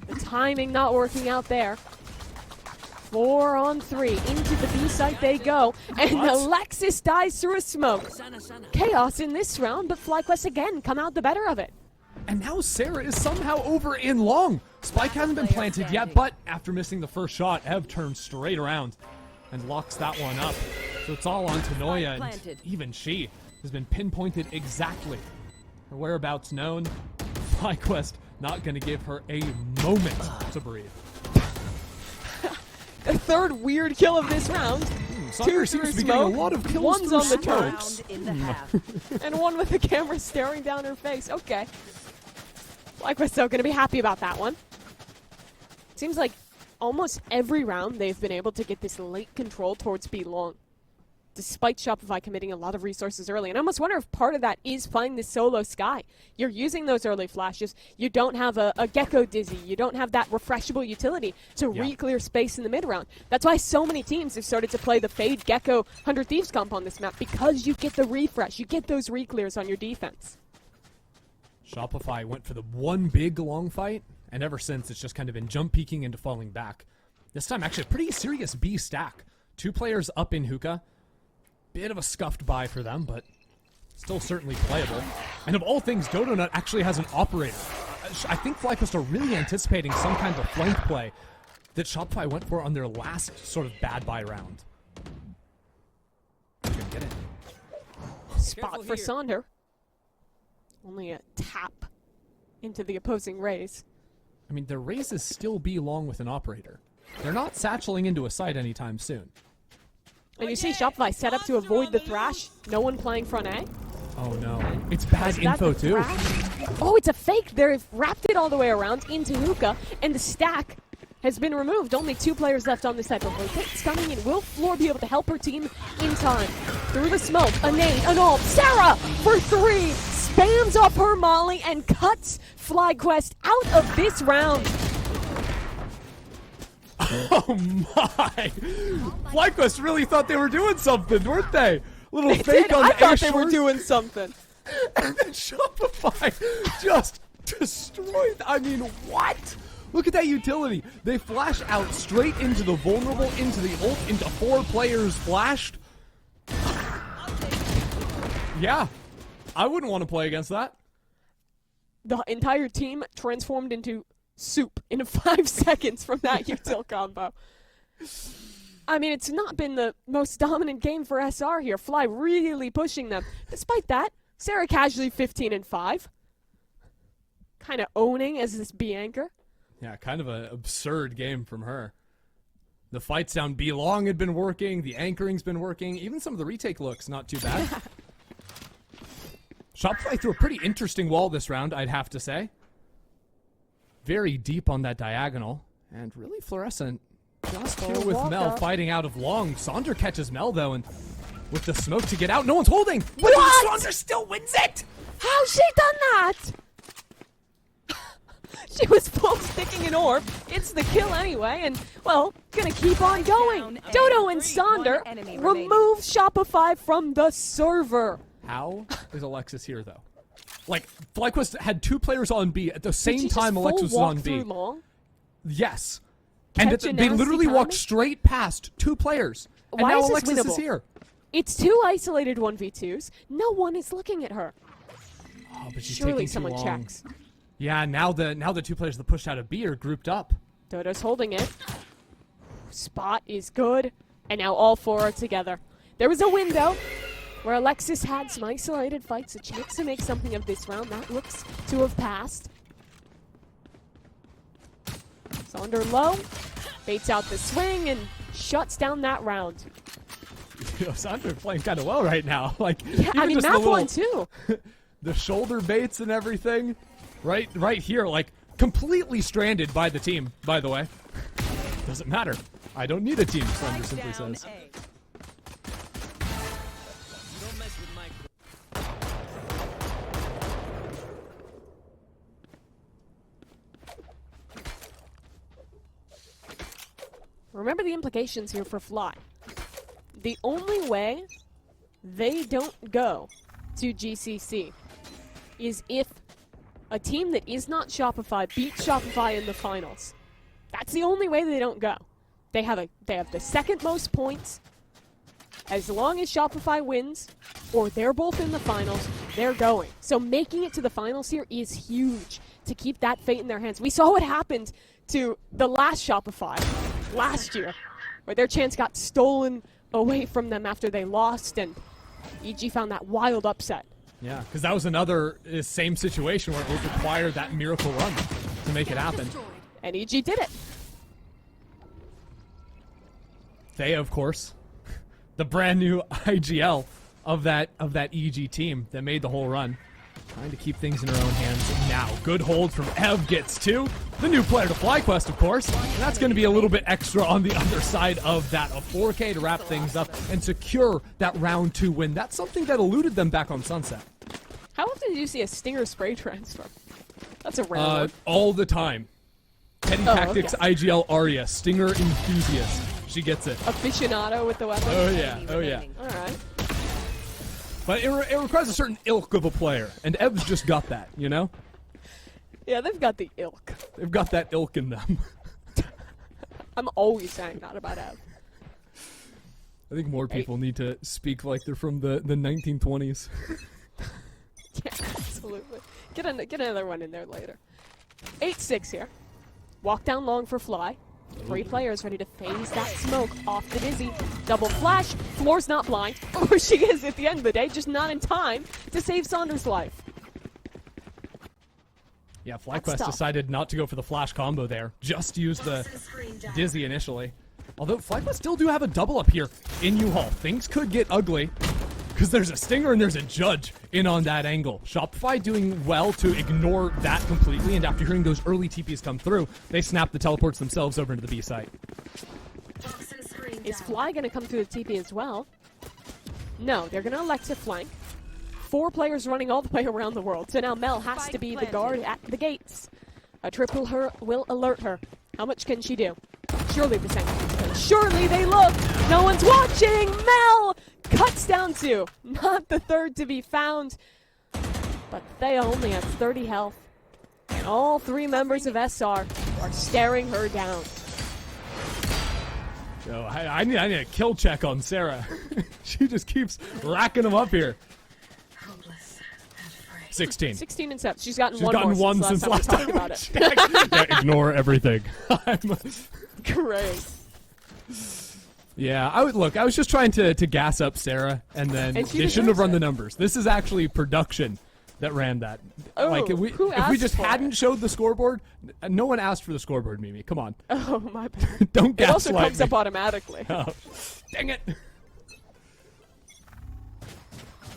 The timing not working out there. 4 on 3. Into the B site they go. And Alexis dies through a smoke. Chaos in this round, but FlyQuest again come out the better of it. And now Sarah is somehow over in long. Spike hasn't been planted yet, but after missing the first shot, Ev turns straight around and locks that one up. So it's all on to Noya, and even she has been pinpointed exactly. Her whereabouts known. FlyQuest not going to give her a moment to breathe. The third weird kill of this round. Sunder seems to be getting a lot of kills One's on the turn. And one with the camera staring down her face. Okay. FlyQuest though going to be happy about that one. Seems like almost every round they've been able to get this late control towards B long, despite Shopify committing a lot of resources early. And I almost wonder if part of that is playing this solo Sky. You're using those early flashes. You don't have a Gecko Dizzy. You don't have that refreshable utility to re-clear space in the mid-round. That's why so many teams have started to play the Fade Gecko 100 Thieves comp on this map, because you get the refresh. You get those re-clears on your defense. Shopify went for the one big long fight, and ever since it's just kind of been jump peeking into falling back. This time actually a pretty serious B stack. 2 players up in hookah. Bit of a scuffed buy for them, but still certainly playable. And of all things, Dodonut actually has an operator. I think FlyQuest are really anticipating some kind of flank play that Shopify went for on their last sort of bad buy round. Gonna get it. Spot for Sonder. Only a tap into the opposing raise. I mean, their raises still be long with an operator. They're not satcheling into a site anytime soon. And you see Shopify set up to avoid the thrash. No one playing front A. Oh no. It's bad info too. Oh, it's a fake. They've wrapped it all the way around into hookah, and the stack has been removed. Only 2 players left on this side. But it's coming in. Will Floor be able to help her team in time? Through the smoke, a nade, an ult. Sarah for 3. Spams off her molly and cuts FlyQuest out of this round. Oh my! FlyQuest really thought they were doing something, weren't they? Little fake on the I thought they were doing something. And then Shopify just destroyed. I mean, what? Look at that utility. They flash out straight into the vulnerable, into the ult, into 4 players flashed. Yeah. I wouldn't want to play against that. The entire team transformed into soup in 5 seconds from that util combo. I mean, it's not been the most dominant game for SR here. Fly really pushing them. Despite that, Sarah casually 15-5. Kind of owning as this B anchor. Yeah, kind of an absurd game from her. The fights down B long had been working. The anchoring's been working. Even some of the retake looks not too bad. Shopify threw a pretty interesting wall this round, I'd have to say. Very deep on that diagonal. And really Fluorescent just here with Mel fighting out of long. Sonder catches Mel, though, and with the smoke to get out. No one's holding! But Sonder still wins it! How's she done that? She was full sticking an orb. It's the kill anyway, and, well, gonna keep on going. Dodo and Sonder remove Shopify from the server. How is Alexis here, though? Like, FlyQuest had 2 players on B at the same time Alexis was on B. Long? Yes. And catch a they nasty literally walked timing. straight past 2 players. And Why now is this Alexis is winnable? here. It's 2 isolated 1v2s. No one is looking at her. Oh, but she's Surely taking too someone long. checks. Yeah, now the 2 players that pushed out of B are grouped up. Dodo's holding it. Spot is good. And now all 4 are together. There was a window where Alexis had some isolated fights, a chance to make something of this round. That looks to have passed. Sonder low, baits out the swing, and shuts down that round. Sandra playing kind of well right now. Like, Yeah, I even mean, just the map little- one too. the shoulder baits and everything, right here, like completely stranded by the team. By the way, doesn't matter. I don't need a team. Sandra simply says. Remember the implications here for Fly. The only way they don't go to GCC is if a team that is not Shopify beats Shopify in the finals. That's the only way they don't go. They have the second most points. As long as Shopify wins, or they're both in the finals, they're going. So making it to the finals here is huge to keep that fate in their hands. We saw what happened to the last Shopify last year, where their chance got stolen away from them after they lost, and EG found that wild upset. Yeah, because that was another same situation where it would require that miracle run to make it happen. And EG did it. They, of course, the brand new IGL of that EG team that made the whole run. Trying to keep things in her own hands now. Good hold from Ev, gets 2. The new player to FlyQuest, of course. And that's going to be a little bit extra on the other side of that. A 4K to wrap things up and secure that round 2 win. That's something that eluded them back on Sunset. How often did you see a Stinger spray transfer? That's a rare one. All the time. Teddy Oh, Tactics okay. IGL Aria, Stinger enthusiast. She gets it. Aficionado with the weapon? Oh yeah, oh yeah. All right. But it requires a certain ilk of a player, and Ev's just got that, you know? Yeah, they've got the ilk. They've got that ilk in them. I'm always saying that about Ev. I think more people need to speak like they're from the 1920s. Yeah, absolutely. Get another one in there later. 8-6 here. Walk down long for Fly. 3 players ready to phase that smoke off the Dizzy. Double flash. Floor's not blind. Or she is at the end of the day, just not in time to save Saunders' life. Yeah, That's FlyQuest tough. decided not to go for the flash combo there. Just use the Dizzy initially. Although FlyQuest still do have a double up here in U-Haul. Things could get ugly. Because there's a Stinger and there's a Judge in on that angle. Shopify doing well to ignore that completely, and after hearing those early TPs come through, they snap the teleports themselves over into the B site. Is Fly going to come through the TP as well? No, they're going to elect to flank. 4 players running all the way around the world. So now Mel has to be the guard at the gates. A triple her will alert her. How much can she do? Surely the second. Surely they look. No one's watching. Mel cuts down 2. Not the third to be found. But they only have 30 health. And all 3 members of SR are staring her down. So I need a kill check on Sarah. She just keeps racking them up here. 16. 16 and 7. She's gotten She's one gotten more one since last time time. we talked about it. Yeah, ignore everything. Great. Yeah, I was just trying to gas up Sarah, and then And she they shouldn't have deserves run the it. numbers. This is actually production that ran that. Oh, like if we who if we asked just for hadn't it? showed the scoreboard, no one asked for the scoreboard, Mimi. Come on, Oh, my bad. don't It also gaslight comes me. up automatically. Oh, dang it.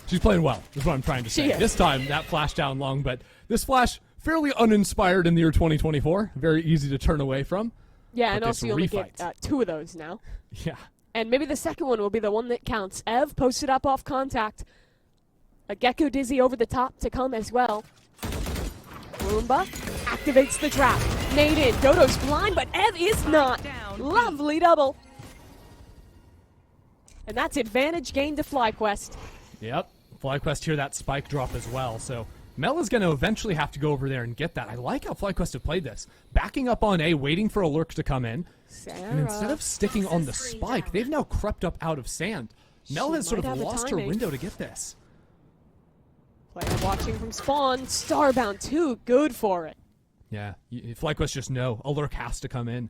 She's playing well, is what I'm trying to She say. is. This time, that flash down long, but this flash, fairly uninspired in the year 2024. Very easy to turn away from. Yeah, But and this also you only refight. get 2 of those now. Yeah. And maybe the second one will be the one that counts. Ev posted up off contact. A Gecko Dizzy over the top to come as well. Roomba activates the trap. Nade in. Dodo's blind, but Ev is not. Lovely double. And that's advantage gained to FlyQuest. Yep. FlyQuest hear that spike drop as well, so Mel is going to eventually have to go over there and get that. I like how FlyQuest have played this. Backing up on A, waiting for a lurk to come in. And instead of sticking on the spike, they've now crept up out of sand. Mel has sort of lost her window to get this. Player watching from spawn. Starbound too good for it. Yeah, FlyQuest just know a lurk has to come in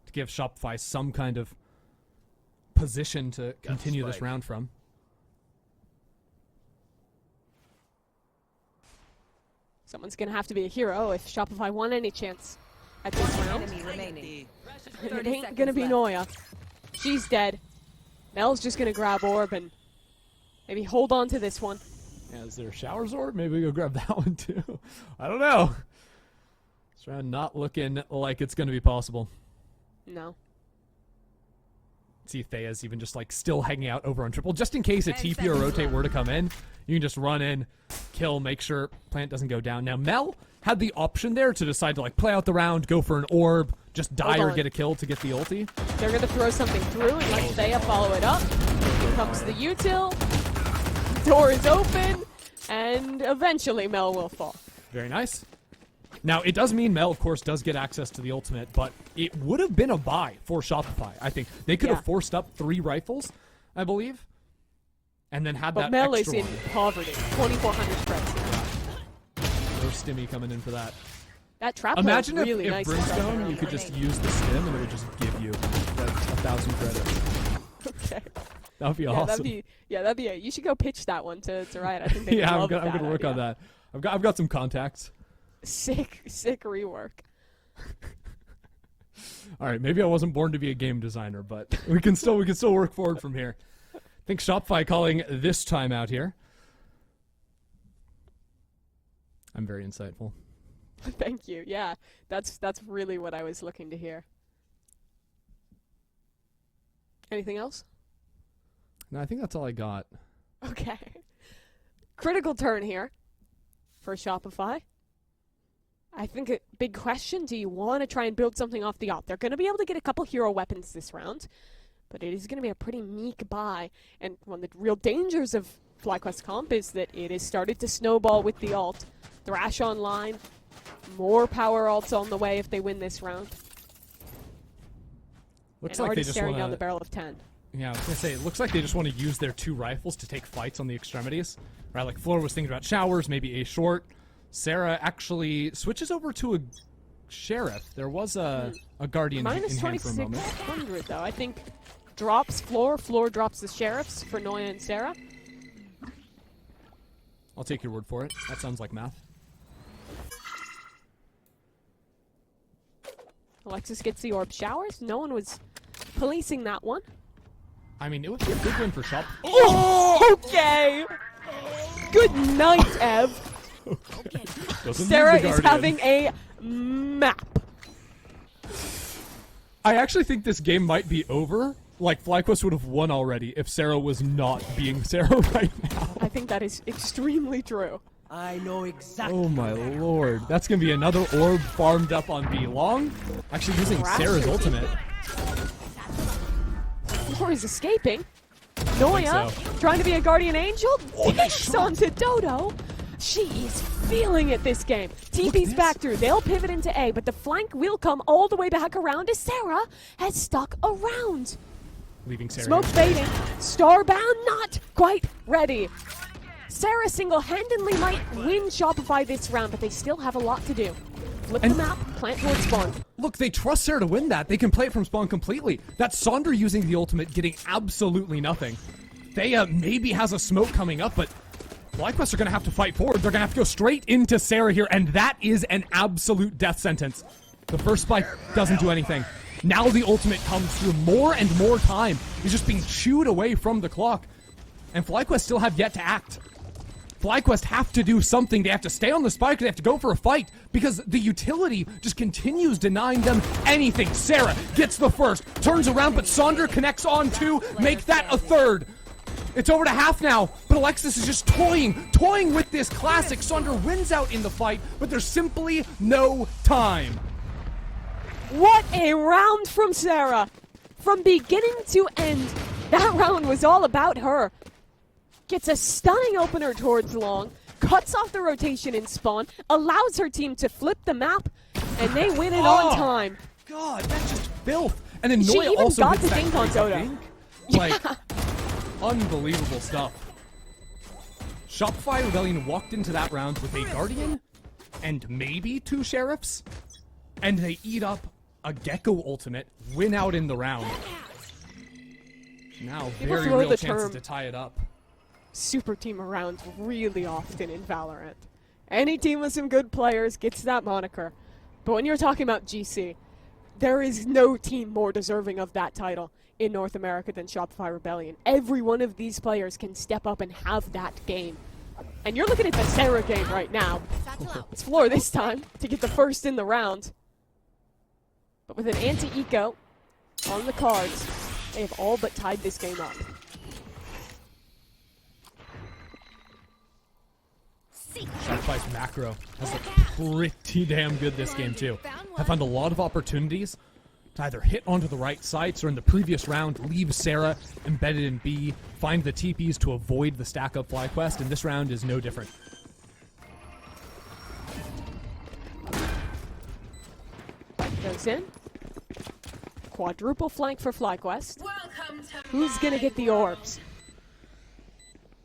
to give Shopify some kind of position to continue this round from. Someone's going to have to be a hero if Shopify want any chance at this round. It ain't going to be Noya. She's dead. Mel's just going to grab orb and maybe hold on to this one. Yeah, is there a showers orb? Maybe we go grab that one too. I don't know. This round not looking like it's going to be possible. No. See if Thea's even just like still hanging out over on triple. Just in case a TP or rotate were to come in, you can just run in, kill, make sure plant doesn't go down. Now Mel had the option there to decide to like play out the round, go for an orb, just die or get a kill to get the ulti. They're going to throw something through and let Thea follow it up. Here comes the util. Door is open, and eventually Mel will fall. Very nice. Now, it does mean Mel, of course, does get access to the ultimate, but it would have been a buy for Shopify, I think. They could have forced up 3 rifles, I believe, and then had that Mel extra is in poverty. 2,400 spreads. No stimmy coming in for that. That trap Imagine was really if nice. Brimstone, you could just use the stim and it would just give you like 1,000 credits. Okay. That would be awesome. That'd be it. You should go pitch that one to Riot. I think they yeah, love I'm gonna work on that. I've got some contacts. Sick rework. All right, maybe I wasn't born to be a game designer, but we can still work forward from here. I think Shopify calling this time out here. I'm very insightful. Thank you. Yeah, that's really what I was looking to hear. Anything else? No, I think that's all I got. Okay. Critical turn here for Shopify. I think a big question, do you want to try and build something off the op? They're going to be able to get a couple hero weapons this round, but it is going to be a pretty meek buy. And one of the real dangers of FlyQuest Comp is that it has started to snowball with the ult. Thrash online, more power ults on the way if they win this round. Looks and like already they just staring want down the barrel of 10. Yeah, I was gonna say, it looks like they just want to use their 2 rifles to take fights on the extremities. Right, like Floor was thinking about showers, maybe a short. Sarah actually switches over to a sheriff. There was a guardian in hand for a moment. Minus 2,600 though. I think drops Floor drops the sheriffs for Noya and Sarah. I'll take your word for it. That sounds like math. Alexis gets the orb showers. No one was policing that one. I mean, it would be a good win for Shop. Oh, okay. Good night, Ev. Sarah is having a map. I actually think this game might be over. Like, FlyQuest would have won already if Sarah was not being Sarah right now. I think that is extremely true. I know exactly. Oh my lord. That's going to be another orb farmed up on B long. Actually using Sarah's ultimate. Floor is escaping. Noya trying to be a guardian angel. Takes onto Dodo. She is feeling it this game. TP's back through. They'll pivot into A, but the flank will come all the way back around as Sarah has stuck around. Leaving Sarah. Smoke fading. Starbound not quite ready. Sarah single-handedly might win Shopify this round, but they still have a lot to do. Flip the map, plant towards spawn. Look, they trust Sarah to win that. They can play it from spawn completely. That's Sonder using the ultimate, getting absolutely nothing. Thea maybe has a smoke coming up, but FlyQuest are going to have to fight forward. They're going to have to go straight into Sarah here, and that is an absolute death sentence. The first spike doesn't do anything. Now the ultimate comes through. More and more time is just being chewed away from the clock. And FlyQuest still have yet to act. FlyQuest have to do something. They have to stay on the spike. They have to go for a fight because the utility just continues denying them anything. Sarah gets the first, turns around, but Sonder connects on 2, make that a 3rd. It's over to half now, but Alexis is just toying with this classic. Sonder wins out in the fight, but there's simply no time. What a round from Sarah. From beginning to end, that round was all about her. Gets a stunning opener towards long. cuts off the rotation in spawn, allows her team to flip the map, and they win it on time. God, that's just filth. And then She Noya even also got hits the that dink on great Dodo. dink. Like, unbelievable stuff. Shopify Rebellion walked into that round with a Guardian and maybe 2 Sheriffs, and they eat up a Gecko ultimate, win out in the round. Now, People very throw real the chances term to tie it up. super team around really often in Valorant. Any team with some good players gets that moniker. But when you're talking about GC, there is no team more deserving of that title in North America than Shopify Rebellion. Every one of these players can step up and have that game. And you're looking at the Sarah game right now. It's Floor this time to get the first in the round. But with an anti-eco on the cards, they have all but tied this game up. Shopify's macro has looked pretty damn good this game too. I found a lot of opportunities to either hit onto the right sites or in the previous round leave Sarah embedded in B, find the TPs to avoid the stack up FlyQuest, and this round is no different. Goes in. Quadruple flank for FlyQuest. Who's gonna get the orbs?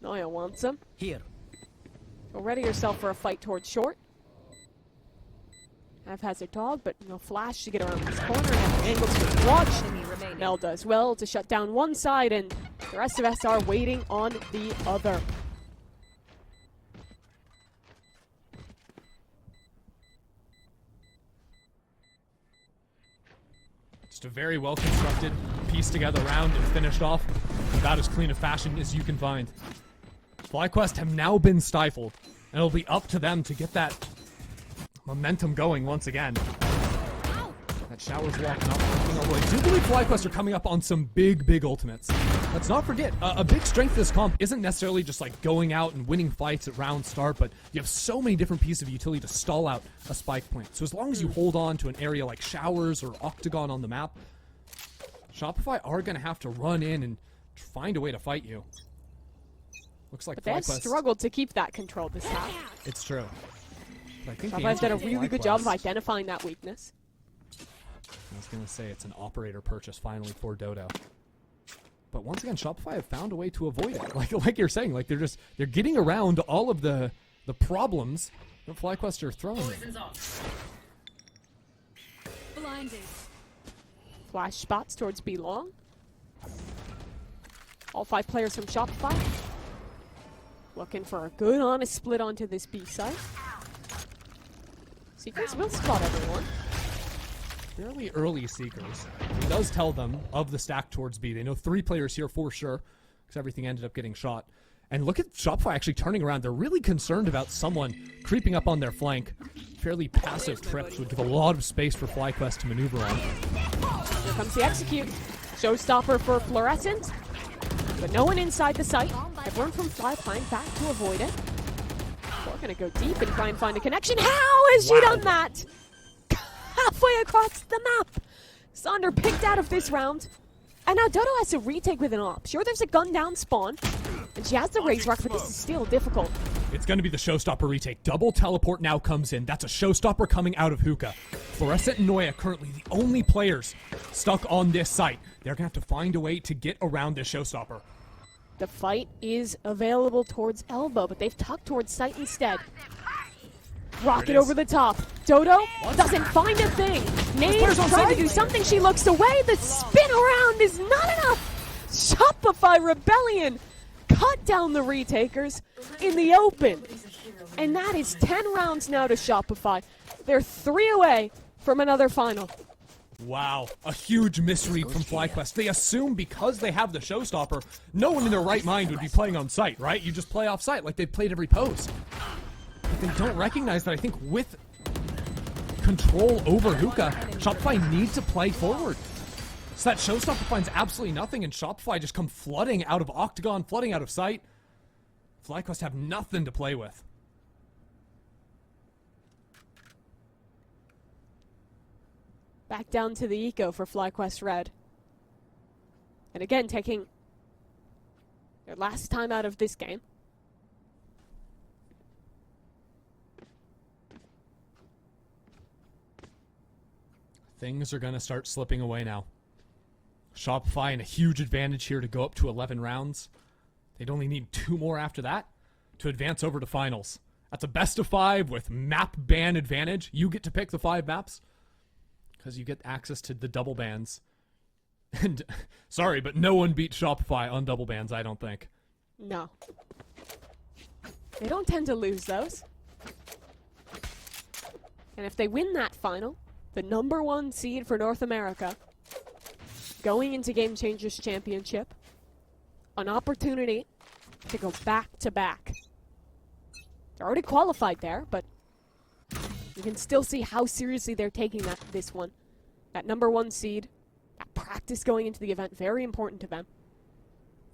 Noya wants them. Here. So ready yourself for a fight towards short. Have has her dog, but no flash to get around this corner. And angles to watch. Mel does well to shut down one side, and the rest of us are waiting on the other. Just a very well constructed, pieced together round and finished off about as clean a fashion as you can find. FlyQuest have now been stifled, and it'll be up to them to get that momentum going once again. That shower's walking up. I do believe FlyQuest are coming up on some big, big ultimates. Let's not forget, a big strength of this comp isn't necessarily just like going out and winning fights at round start, but you have so many different pieces of utility to stall out a spike point. So as long as you hold on to an area like showers or octagon on the map, Shopify are going to have to run in and find a way to fight you. Looks like But they have FlyQuest. struggled to keep that control this half. It's true. But I think the Shopify's answer done a for really good job of FlyQuest- identifying that weakness. I was going to say it's an operator purchase finally for Dodo. But once again, Shopify have found a way to avoid it. Like you're saying, like they're getting around all of the problems that FlyQuest are throwing. Blinded. Flash spots towards B long. All 5 players from Shopify. Looking for a good honest split onto this B side. Seekers will spot everyone. Fairly early Seekers. He does tell them of the stack towards B. They know 3 players here for sure, because everything ended up getting shot. And look at Shopify actually turning around. They're really concerned about someone creeping up on their flank. Fairly passive trips would give a lot of space for FlyQuest to maneuver on. Here comes the execute. Showstopper for Fluorescent. But no one inside the site. Everyone from Fly playing back to avoid it. We're gonna go deep and try and find a connection. How has she done that? Halfway across the map. Sonder picked out of this round. And now Dodo has to retake with an op. Sure, there's a gun down spawn. And she has the raise rock, but this is still difficult. It's going to be the showstopper retake. Double teleport now comes in. That's a showstopper coming out of Hookah. Fluorescent and Noya currently the only players stuck on this site. They're going to have to find a way to get around this showstopper. The fight is available towards elbow, but they've tucked towards site instead. Rocket over the top. Dodo doesn't find a thing. Name's trying to do something. She looks away. The spin around is not enough. Shopify Rebellion cut down the retakers in the open. And that is 10 rounds now to Shopify. They're 3 away from another final. Wow, a huge misread from FlyQuest. They assume because they have the showstopper, no one in their right mind would be playing on site, right? You just play off site like they've played every post. But they don't recognize that I think with control over Hookah, Shopify need to play forward. So that showstopper finds absolutely nothing, and Shopify just come flooding out of Octagon, flooding out of sight. FlyQuest have nothing to play with. Back down to the eco for FlyQuest Red. And again, taking their last time out of this game. Things are going to start slipping away now. Shopify in a huge advantage here to go up to 11 rounds. They'd only need 2 more after that to advance over to finals. That's a best of 5 with map ban advantage. You get to pick the 5 maps because you get access to the double bans. And sorry, but no one beat Shopify on double bans, I don't think. No. They don't tend to lose those. And if they win that final, the #1 seed for North America, going into Game Changers Championship, an opportunity to go back-to-back. They're already qualified there, but you can still see how seriously they're taking this one. That #1 seed, that practice going into the event, very important to them.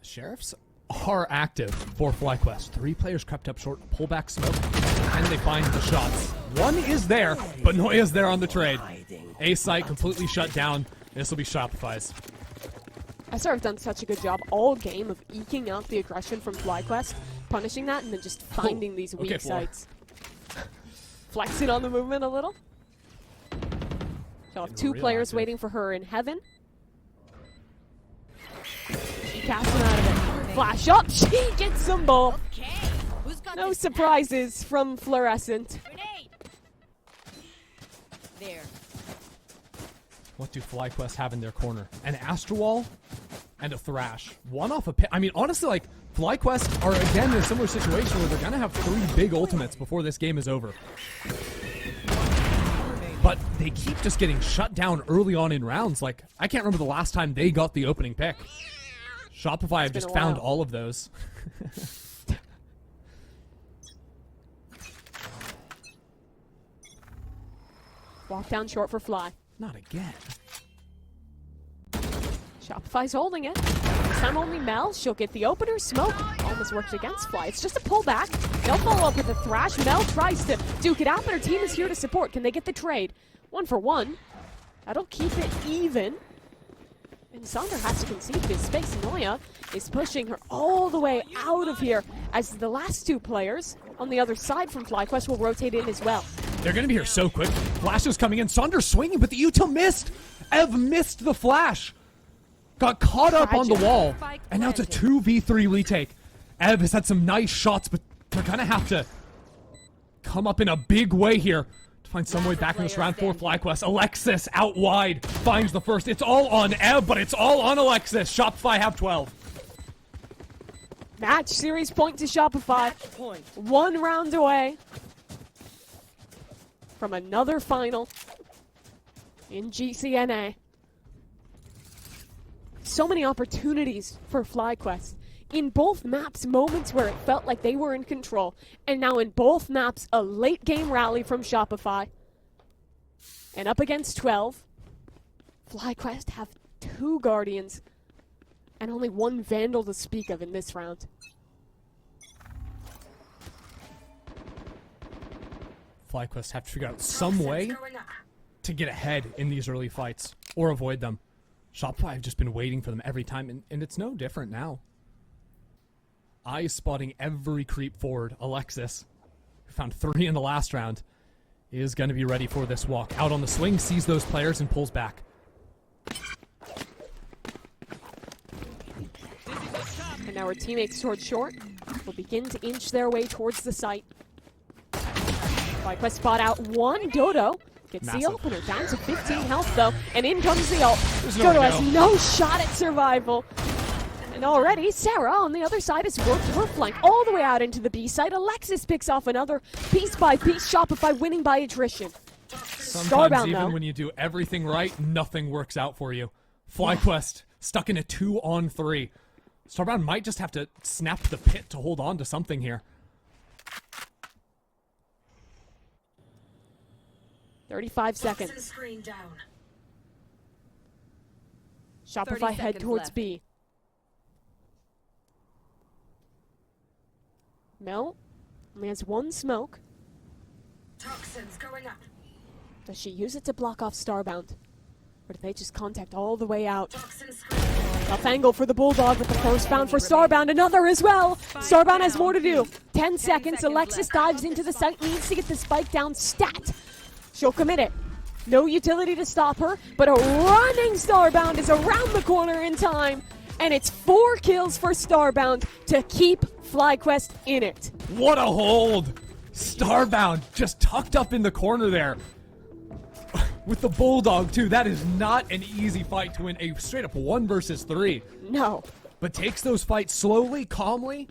The Sheriffs are active for FlyQuest. 3 players crept up short, pull back smoke, and they find the shots. One is there, but Noya's there on the trade. A site completely shut down. This will be Shopify's. SR have done such a good job all game of eking out the aggression from FlyQuest, punishing that, and then just finding these weak sites. Flexing on the movement a little. She'll have 2 players waiting for her in heaven. She casts him out of it. Flash up, she gets them both. No surprises from Fluorescent. There. What do FlyQuest have in their corner? An Astrowall and a Thrash. One off a pit. I mean, honestly, like, FlyQuest are again in a similar situation where they're going to have 3 big ultimates before this game is over. But they keep just getting shut down early on in rounds. Like, I can't remember the last time they got the opening pick. Shopify have just found all of those. Walk down short for Fly. Not again. Shopify's holding it. This time only Mel. She'll get the opener. Smoke almost works against Fly. It's just a pullback. They'll follow up with a Thrash. Mel tries to duke it out, but her team is here to support. Can they get the trade? 1 for 1. That'll keep it even. And Sander has to concede his space. Noya is pushing her all the way out of here as the last 2 players on the other side from FlyQuest will rotate in as well. They're going to be here so quick. Flash is coming in. Sander swinging, but the util missed. Ev missed the flash. Got caught up on the wall. And now it's a 2v3 retake. Ev has had some nice shots, but they're going to have to come up in a big way here to find some way back in this round for FlyQuest. Alexis out wide finds the first. It's all on Ev, but it's all on Alexis. Shopify have 12. Match series point to Shopify. 1 round away from another final in GCNA. So many opportunities for FlyQuest. In both maps, moments where it felt like they were in control. And now in both maps, a late game rally from Shopify. And up against 12, FlyQuest have 2 Guardians and only 1 Vandal to speak of in this round. FlyQuest have to figure out some way to get ahead in these early fights or avoid them. Shopify have just been waiting for them every time, and it's no different now. Eyes spotting every creep forward. Alexis, who found 3 in the last round, is going to be ready for this walk. Out on the swing, sees those players, and pulls back. And now our teammates towards short will begin to inch their way towards the site. FlyQuest spot out 1. Dodo gets the opener, down to 15 health though, and in comes the ult. Dodo has no shot at survival. And already, Sarah on the other side has worked her flank all the way out into the B side. Alexis picks off another piece by piece. Shopify winning by attrition. Sometimes Starbound, even though, when you do everything right, nothing works out for you. FlyQuest stuck in a 2-on-3. Starbound might just have to snap the pit to hold on to something here. 35 seconds. Shopify head towards left. B. Mel only has 1 smoke. Toxins going up. Does she use it to block off Starbound? Or do they just contact all the way out? Toxins Tough angle for the Bulldog with the first bound for Starbound. Another as well. Starbound has more to do. 10 seconds. Alexis dives into the site. Needs to get the spike down. Stat. She'll commit it. No utility to stop her, but a running Starbound is around the corner in time, and it's 4 kills for Starbound to keep FlyQuest in it. What a hold! Starbound just tucked up in the corner there. With the Bulldog, too. That is not an easy fight to win a straight-up 1 versus 3. No. But takes those fights slowly, calmly.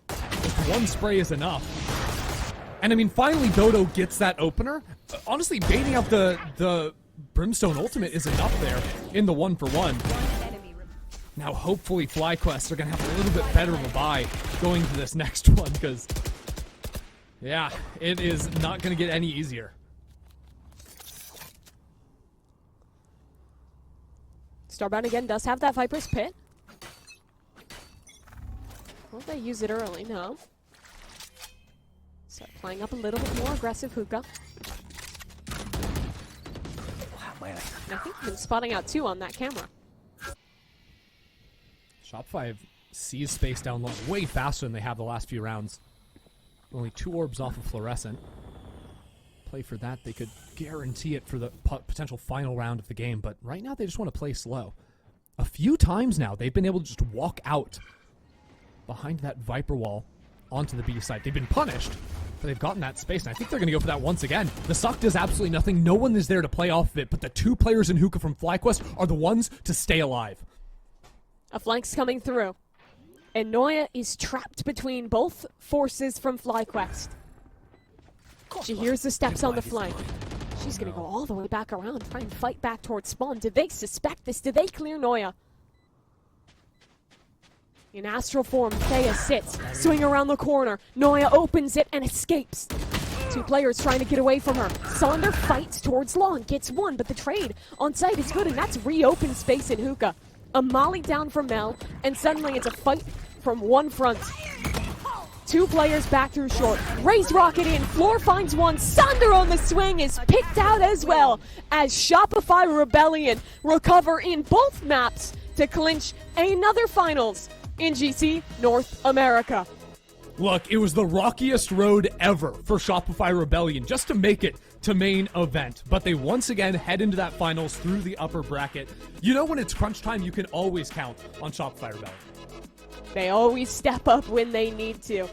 Just 1 spray is enough. And I mean, finally Dodo gets that opener. Honestly, baiting out the Brimstone ultimate is enough there in the 1-for-1. Now, hopefully, FlyQuest are going to have a little bit better of a buy going to this next one, because, yeah, it is not going to get any easier. Starbound again does have that Viper's Pit. Will they use it early? No. Start playing up a little bit more aggressive hookah. And I think he's been spotting out 2 on that camera. Shopify sees space down low way faster than they have the last few rounds. Only 2 orbs off of Fluorescent. Play for that, they could guarantee it for the potential final round of the game, but right now they just want to play slow. A few times now, they've been able to just walk out behind that Viper wall onto the B side. They've been punished, but they've gotten that space, and I think they're going to go for that once again. The suck does absolutely nothing. No one is there to play off of it, but the 2 players in hookah from FlyQuest are the ones to stay alive. A flank's coming through. And Noya is trapped between both forces from FlyQuest. She hears the steps on the flank. She's going to go all the way back around, try and fight back towards spawn. Did they suspect this? Did they clear Noya? In astral form, Thea sits, swing around the corner. Noya opens it and escapes. 2 players trying to get away from her. Sonder fights towards Long, gets 1, but the trade on site is good, and that's reopened space in hookah. A molly down from Mel, and suddenly it's a fight from one front. 2 players back through short. Raise rocket in. Floor finds 1. Sonder on the swing is picked out as well as Shopify Rebellion recover in both maps to clinch another finals in GC North America. Look, it was the rockiest road ever for Shopify Rebellion just to make it to main event. But they once again head into that finals through the upper bracket. You know, when it's crunch time, you can always count on Shopify Rebellion. They always step up when they need to.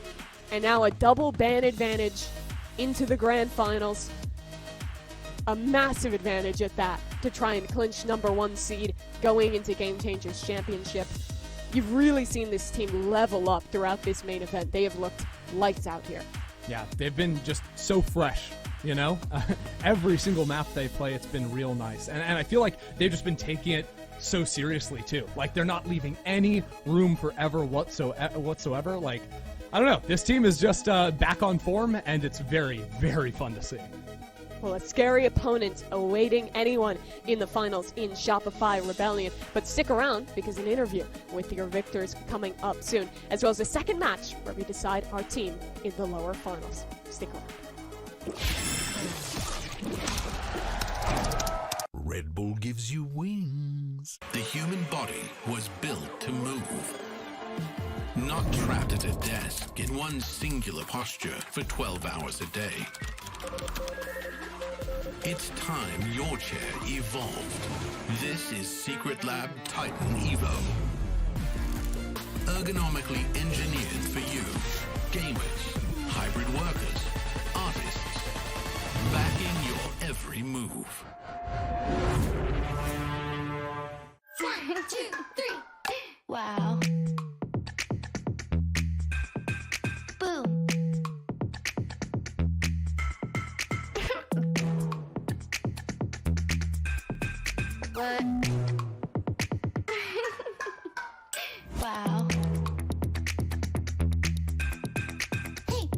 And now a double ban advantage into the grand finals. A massive advantage at that to try and clinch #1 seed going into Game Changers Championship. You've really seen this team level up throughout this main event. They have looked lights out here. Yeah, they've been just so fresh, you know? Every single map they play, it's been real nice. And I feel like they've just been taking it so seriously, too. Like, they're not leaving any room for error whatsoever. Like, I don't know. This team is just back on form, and it's very, very fun to see. Well, a scary opponent awaiting anyone in the finals in Shopify Rebellion. But stick around, because an interview with your victors coming up soon, as well as a second match where we decide our team in the lower finals. Stick around. Red Bull gives you wings. The human body was built to move. Not trapped at a desk in one singular posture for 12 hours a day. It's time your chair evolved. This is Secretlab Titan Evo. Ergonomically engineered for you. Gamers, hybrid workers, artists. Backing your every move. 1, 2, 3. Wow. Boom. What? Wow. Hey.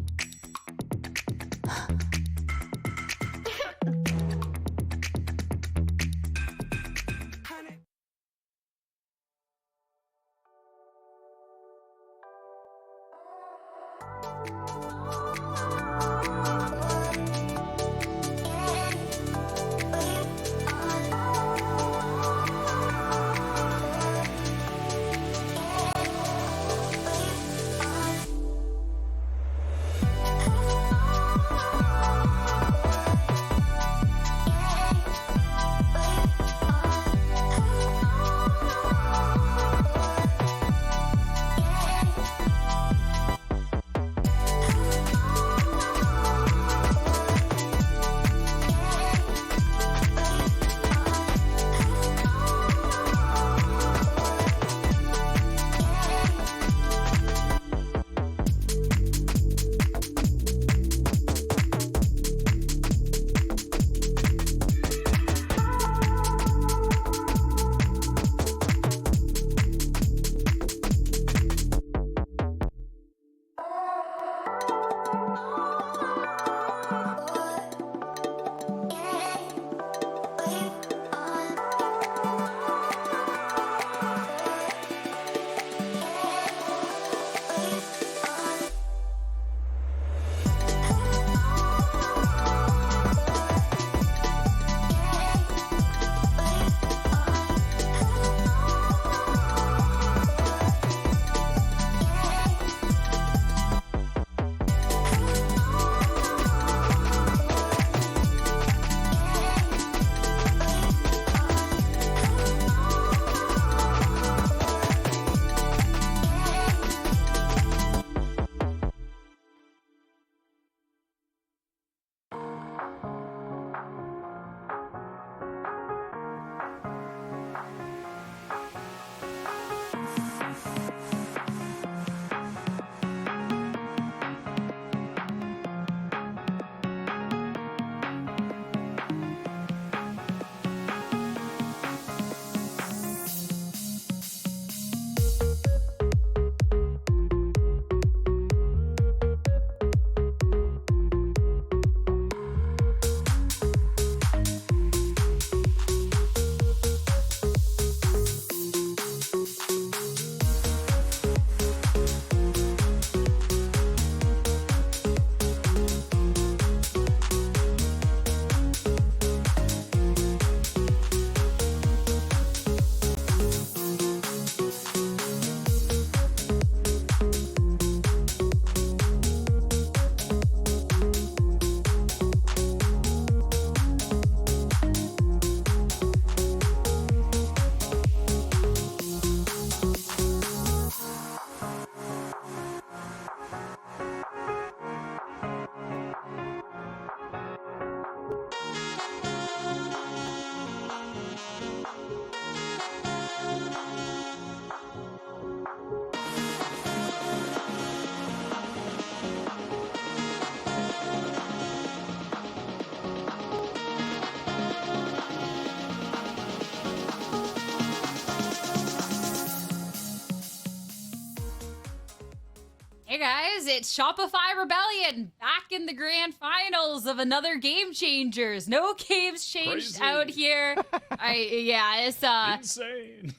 Hey guys, it's Shopify Rebellion back in the grand finals of another Game Changers. No games changed Crazy. out here. It's Insane.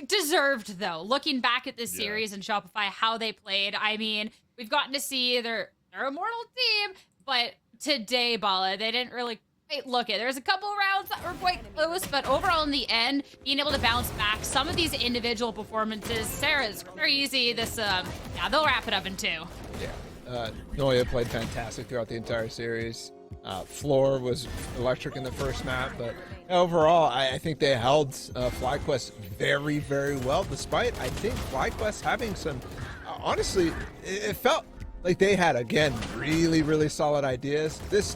deserved though. Looking back at this series and Shopify, how they played, I mean, we've gotten to see they're a mortal team, but today, Bala, they didn't really look it. There's a couple rounds that were quite close, but overall in the end, being able to bounce back, some of these individual performances, Sarah's crazy. This, they'll wrap it up in 2. Yeah. Noya played fantastic throughout the entire series. Floor was electric in the first map, but overall, I think they held FlyQuest very, very well, despite, I think, FlyQuest having some, honestly, it felt like they had, again, really, really solid ideas. This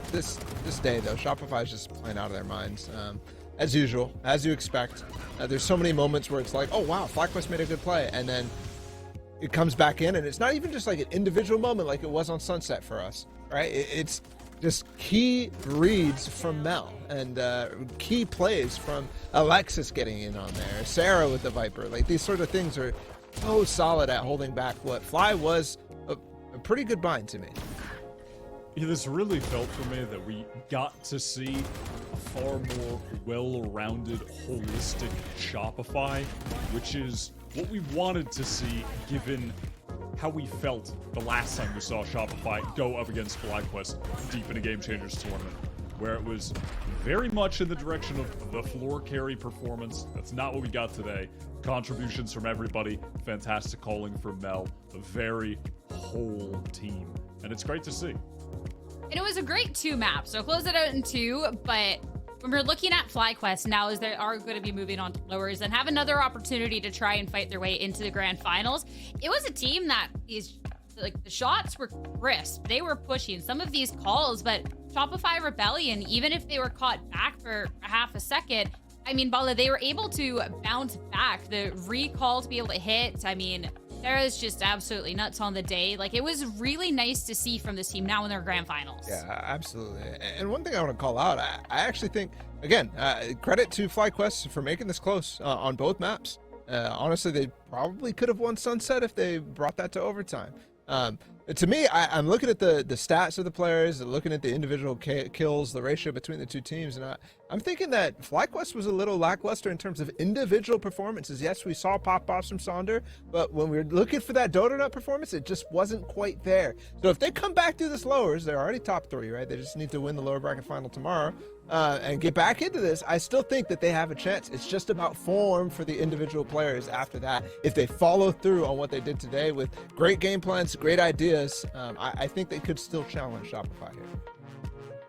day, though, Shopify is just playing out of their minds. As usual, as you expect. There's so many moments where it's like, oh, wow, FlyQuest made a good play. And then it comes back in, and it's not even just like an individual moment like it was on Sunset for us, right? It's just key reads from Mel and key plays from Alexis getting in on there, Sarah with the Viper. Like, these sort of things are so solid at holding back what Fly was a pretty good bind to me. Yeah, this really felt for me that we got to see a far more well-rounded, holistic Shopify, which is what we wanted to see given how we felt the last time we saw Shopify go up against FlyQuest deep in a Game Changers tournament, where it was very much in the direction of the floor carry performance. That's not what we got today. Contributions from everybody, fantastic calling from Mel, a very whole team, and it's great to see. And it was a great 2 map, so close it out in 2, but when we're looking at FlyQuest now, as they are going to be moving on to lowers and have another opportunity to try and fight their way into the grand finals, it was a team that is like, the shots were crisp. They were pushing some of these calls, but Shopify Rebellion, even if they were caught back for a half a second, I mean, Bala, they were able to bounce back. The recall to be able to hit, I mean, Sarah's just absolutely nuts on the day. Like, it was really nice to see from this team now in their grand finals. Yeah, absolutely. And one thing I want to call out, I actually think, again, credit to FlyQuest for making this close on both maps. Honestly, they probably could have won Sunset if they brought that to overtime. To me, I'm looking at the stats of the players, looking at the individual kills, the ratio between the two teams, and I'm thinking that FlyQuest was a little lackluster in terms of individual performances. Yes, we saw pop-offs from Sonder, but when we were looking for that Donut performance, it just wasn't quite there. So if they come back through this lowers, they're already top 3, right? They just need to win the lower bracket final tomorrow and get back into this. I still think that they have a chance. It's just about form for the individual players after that. If they follow through on what they did today with great game plans, great ideas, I think they could still challenge Shopify here.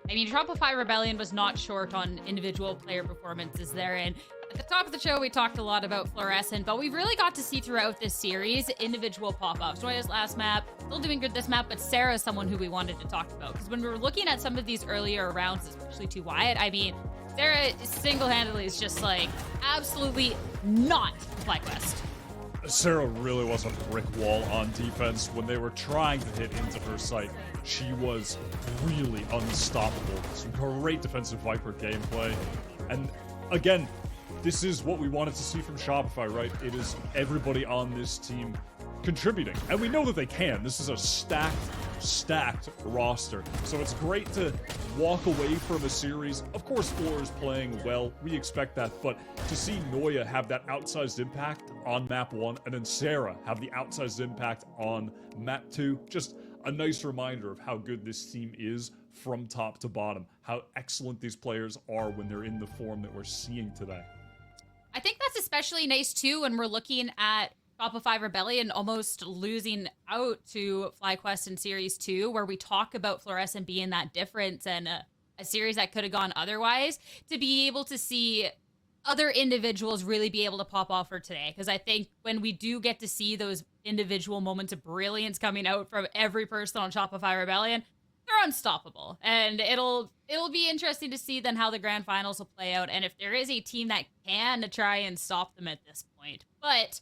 I mean, Shopify Rebellion was not short on individual player performances there. And at the top of the show, we talked a lot about Fluorescent, but we really got to see throughout this series individual pop-ups. Noya's last map, still doing good this map, but Sarah's someone who we wanted to talk about. Because when we were looking at some of these earlier rounds, especially to Wyatt, I mean, Sarah single-handedly is just like absolutely not FlyQuest. Sarah really was a brick wall on defense. When they were trying to hit into her site, she was really unstoppable. Some great defensive Viper gameplay. And again, this is what we wanted to see from Shopify, right? It is everybody on this team contributing. And we know that they can. This is a stacked roster. So it's great to walk away from a series. Of course, Floor is playing well. We expect that. But to see Noya have that outsized impact on map 1 and then Sarah have the outsized impact on map 2, just a nice reminder of how good this team is from top to bottom, how excellent these players are when they're in the form that we're seeing today. I think that's especially nice too when we're looking at Shopify Rebellion almost losing out to FlyQuest in Series 2, where we talk about Fluorescent being that difference and a series that could have gone otherwise, to be able to see other individuals really be able to pop off for today. Because I think when we do get to see those individual moments of brilliance coming out from every person on Shopify Rebellion, they're unstoppable. And it'll be interesting to see then how the grand finals will play out and if there is a team that can try and stop them at this point. But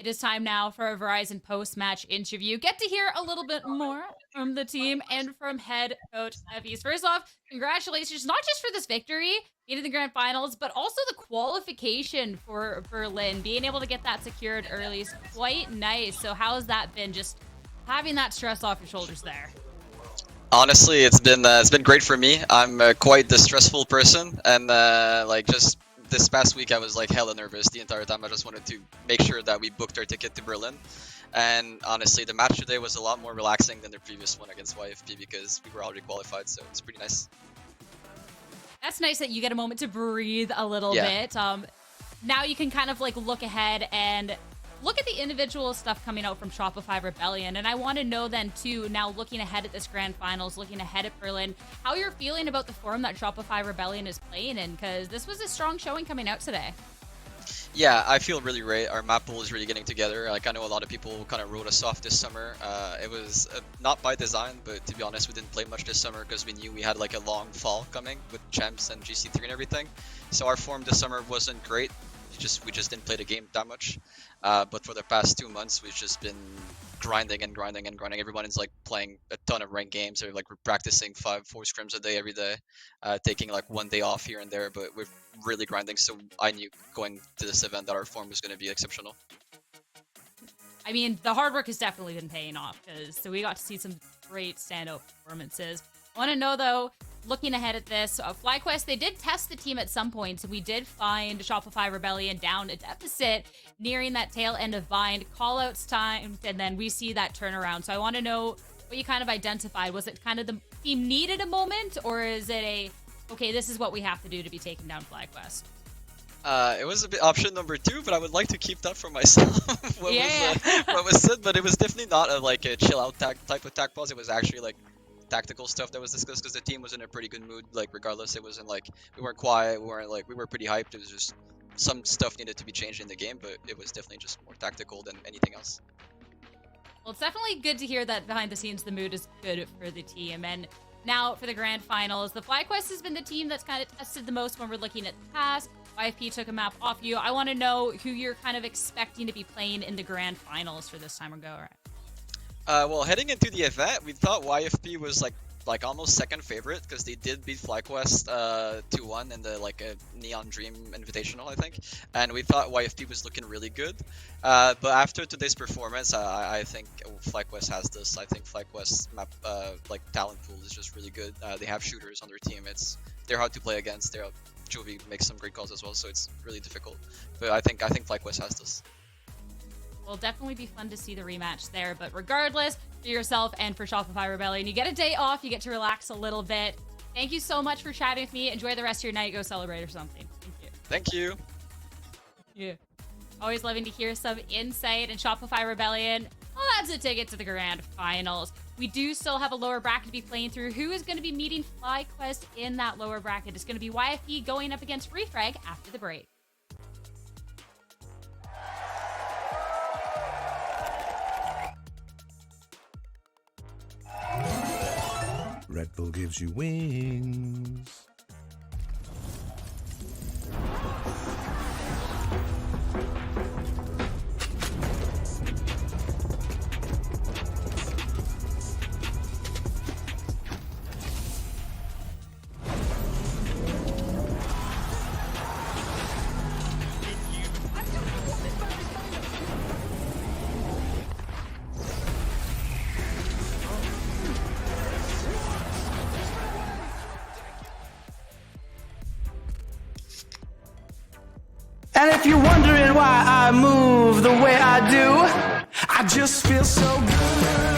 it is time now for a Verizon post-match interview. Get to hear a little bit more from the team and from head coach Effys. First off, congratulations, not just for this victory, getting the grand finals, but also the qualification for Berlin. Being able to get that secured early is quite nice. So how has that been? Just having that stress off your shoulders there? Honestly, it's been great for me. I'm quite the stressful person, and like just this past week I was like hella nervous the entire time. I just wanted to make sure that we booked our ticket to Berlin. And honestly, the match today was a lot more relaxing than the previous one against YFP because we were already qualified, so it's pretty nice. That's nice that you get a moment to breathe a little Yeah. bit. Now you can kind of like look ahead and look at the individual stuff coming out from Shopify Rebellion. And I want to know then too, now looking ahead at this grand finals, looking ahead at Berlin, how you're feeling about the form that Shopify Rebellion is playing in, because this was a strong showing coming out today. Yeah, I feel really great. Our map pool is really getting together. Like, I know a lot of people kind of wrote us off this summer. It was not by design, but to be honest, we didn't play much this summer because we knew we had like a long fall coming with champs and GC3 and everything. So our form this summer wasn't great. We just didn't play the game that much. But for the past 2 months, we've just been grinding and grinding and grinding. Everyone is like playing a ton of ranked games. Or like we're practicing 4 scrims a day every day, taking like 1 day off here and there. But we're really grinding. So I knew going to this event that our form was going to be exceptional. I mean, the hard work has definitely been paying off, so we got to see some great standout performances. I want to know though, looking ahead at this, FlyQuest, they did test the team at some points. We did find Shopify Rebellion down a deficit, nearing that tail end of Bind, callouts time, and then we see that turnaround. So I want to know what you kind of identified. Was it kind of the team needed a moment, or is it okay, this is what we have to do to be taking down FlyQuest? It was a bit option number 2, but I would like to keep that for myself. What was said, but it was definitely not a chill out type of tag pause. It was actually like tactical stuff that was discussed because the team was in a pretty good mood. Like regardless, it wasn't like we weren't quiet, we were pretty hyped. It was just some stuff needed to be changed in the game, but it was definitely just more tactical than anything else. Well, it's definitely good to hear that behind the scenes the mood is good for the team. And now for the grand finals, the FlyQuest has been the team that's kind of tested the most when we're looking at the past. YFP took a map off you. I want to know who you're kind of expecting to be playing in the grand finals for this time or go around. Well, heading into the event, we thought YFP was like almost second favorite because they did beat FlyQuest 2-1 in the Neon Dream Invitational, I think, and we thought YFP was looking really good. But after today's performance, I think FlyQuest has this. I think FlyQuest's map talent pool is just really good. They have shooters on their team. They're hard to play against. Jovi makes some great calls as well, so it's really difficult. But I think FlyQuest has this. Will definitely be fun to see the rematch there, but regardless, for yourself and for Shopify Rebellion, you get a day off, you get to relax a little bit. Thank you so much for chatting with me. Enjoy the rest of your night. Go celebrate or something. Thank you. Thank you. Yeah. Always loving to hear some insight. And Shopify Rebellion, well, that's a ticket to the grand finals. We do still have a lower bracket to be playing through. Who is going to be meeting FlyQuest in that lower bracket? It's going to be YFP going up against Refrag after the break. Red Bull gives you wings. And if you're wondering why I move the way I do, I just feel so good.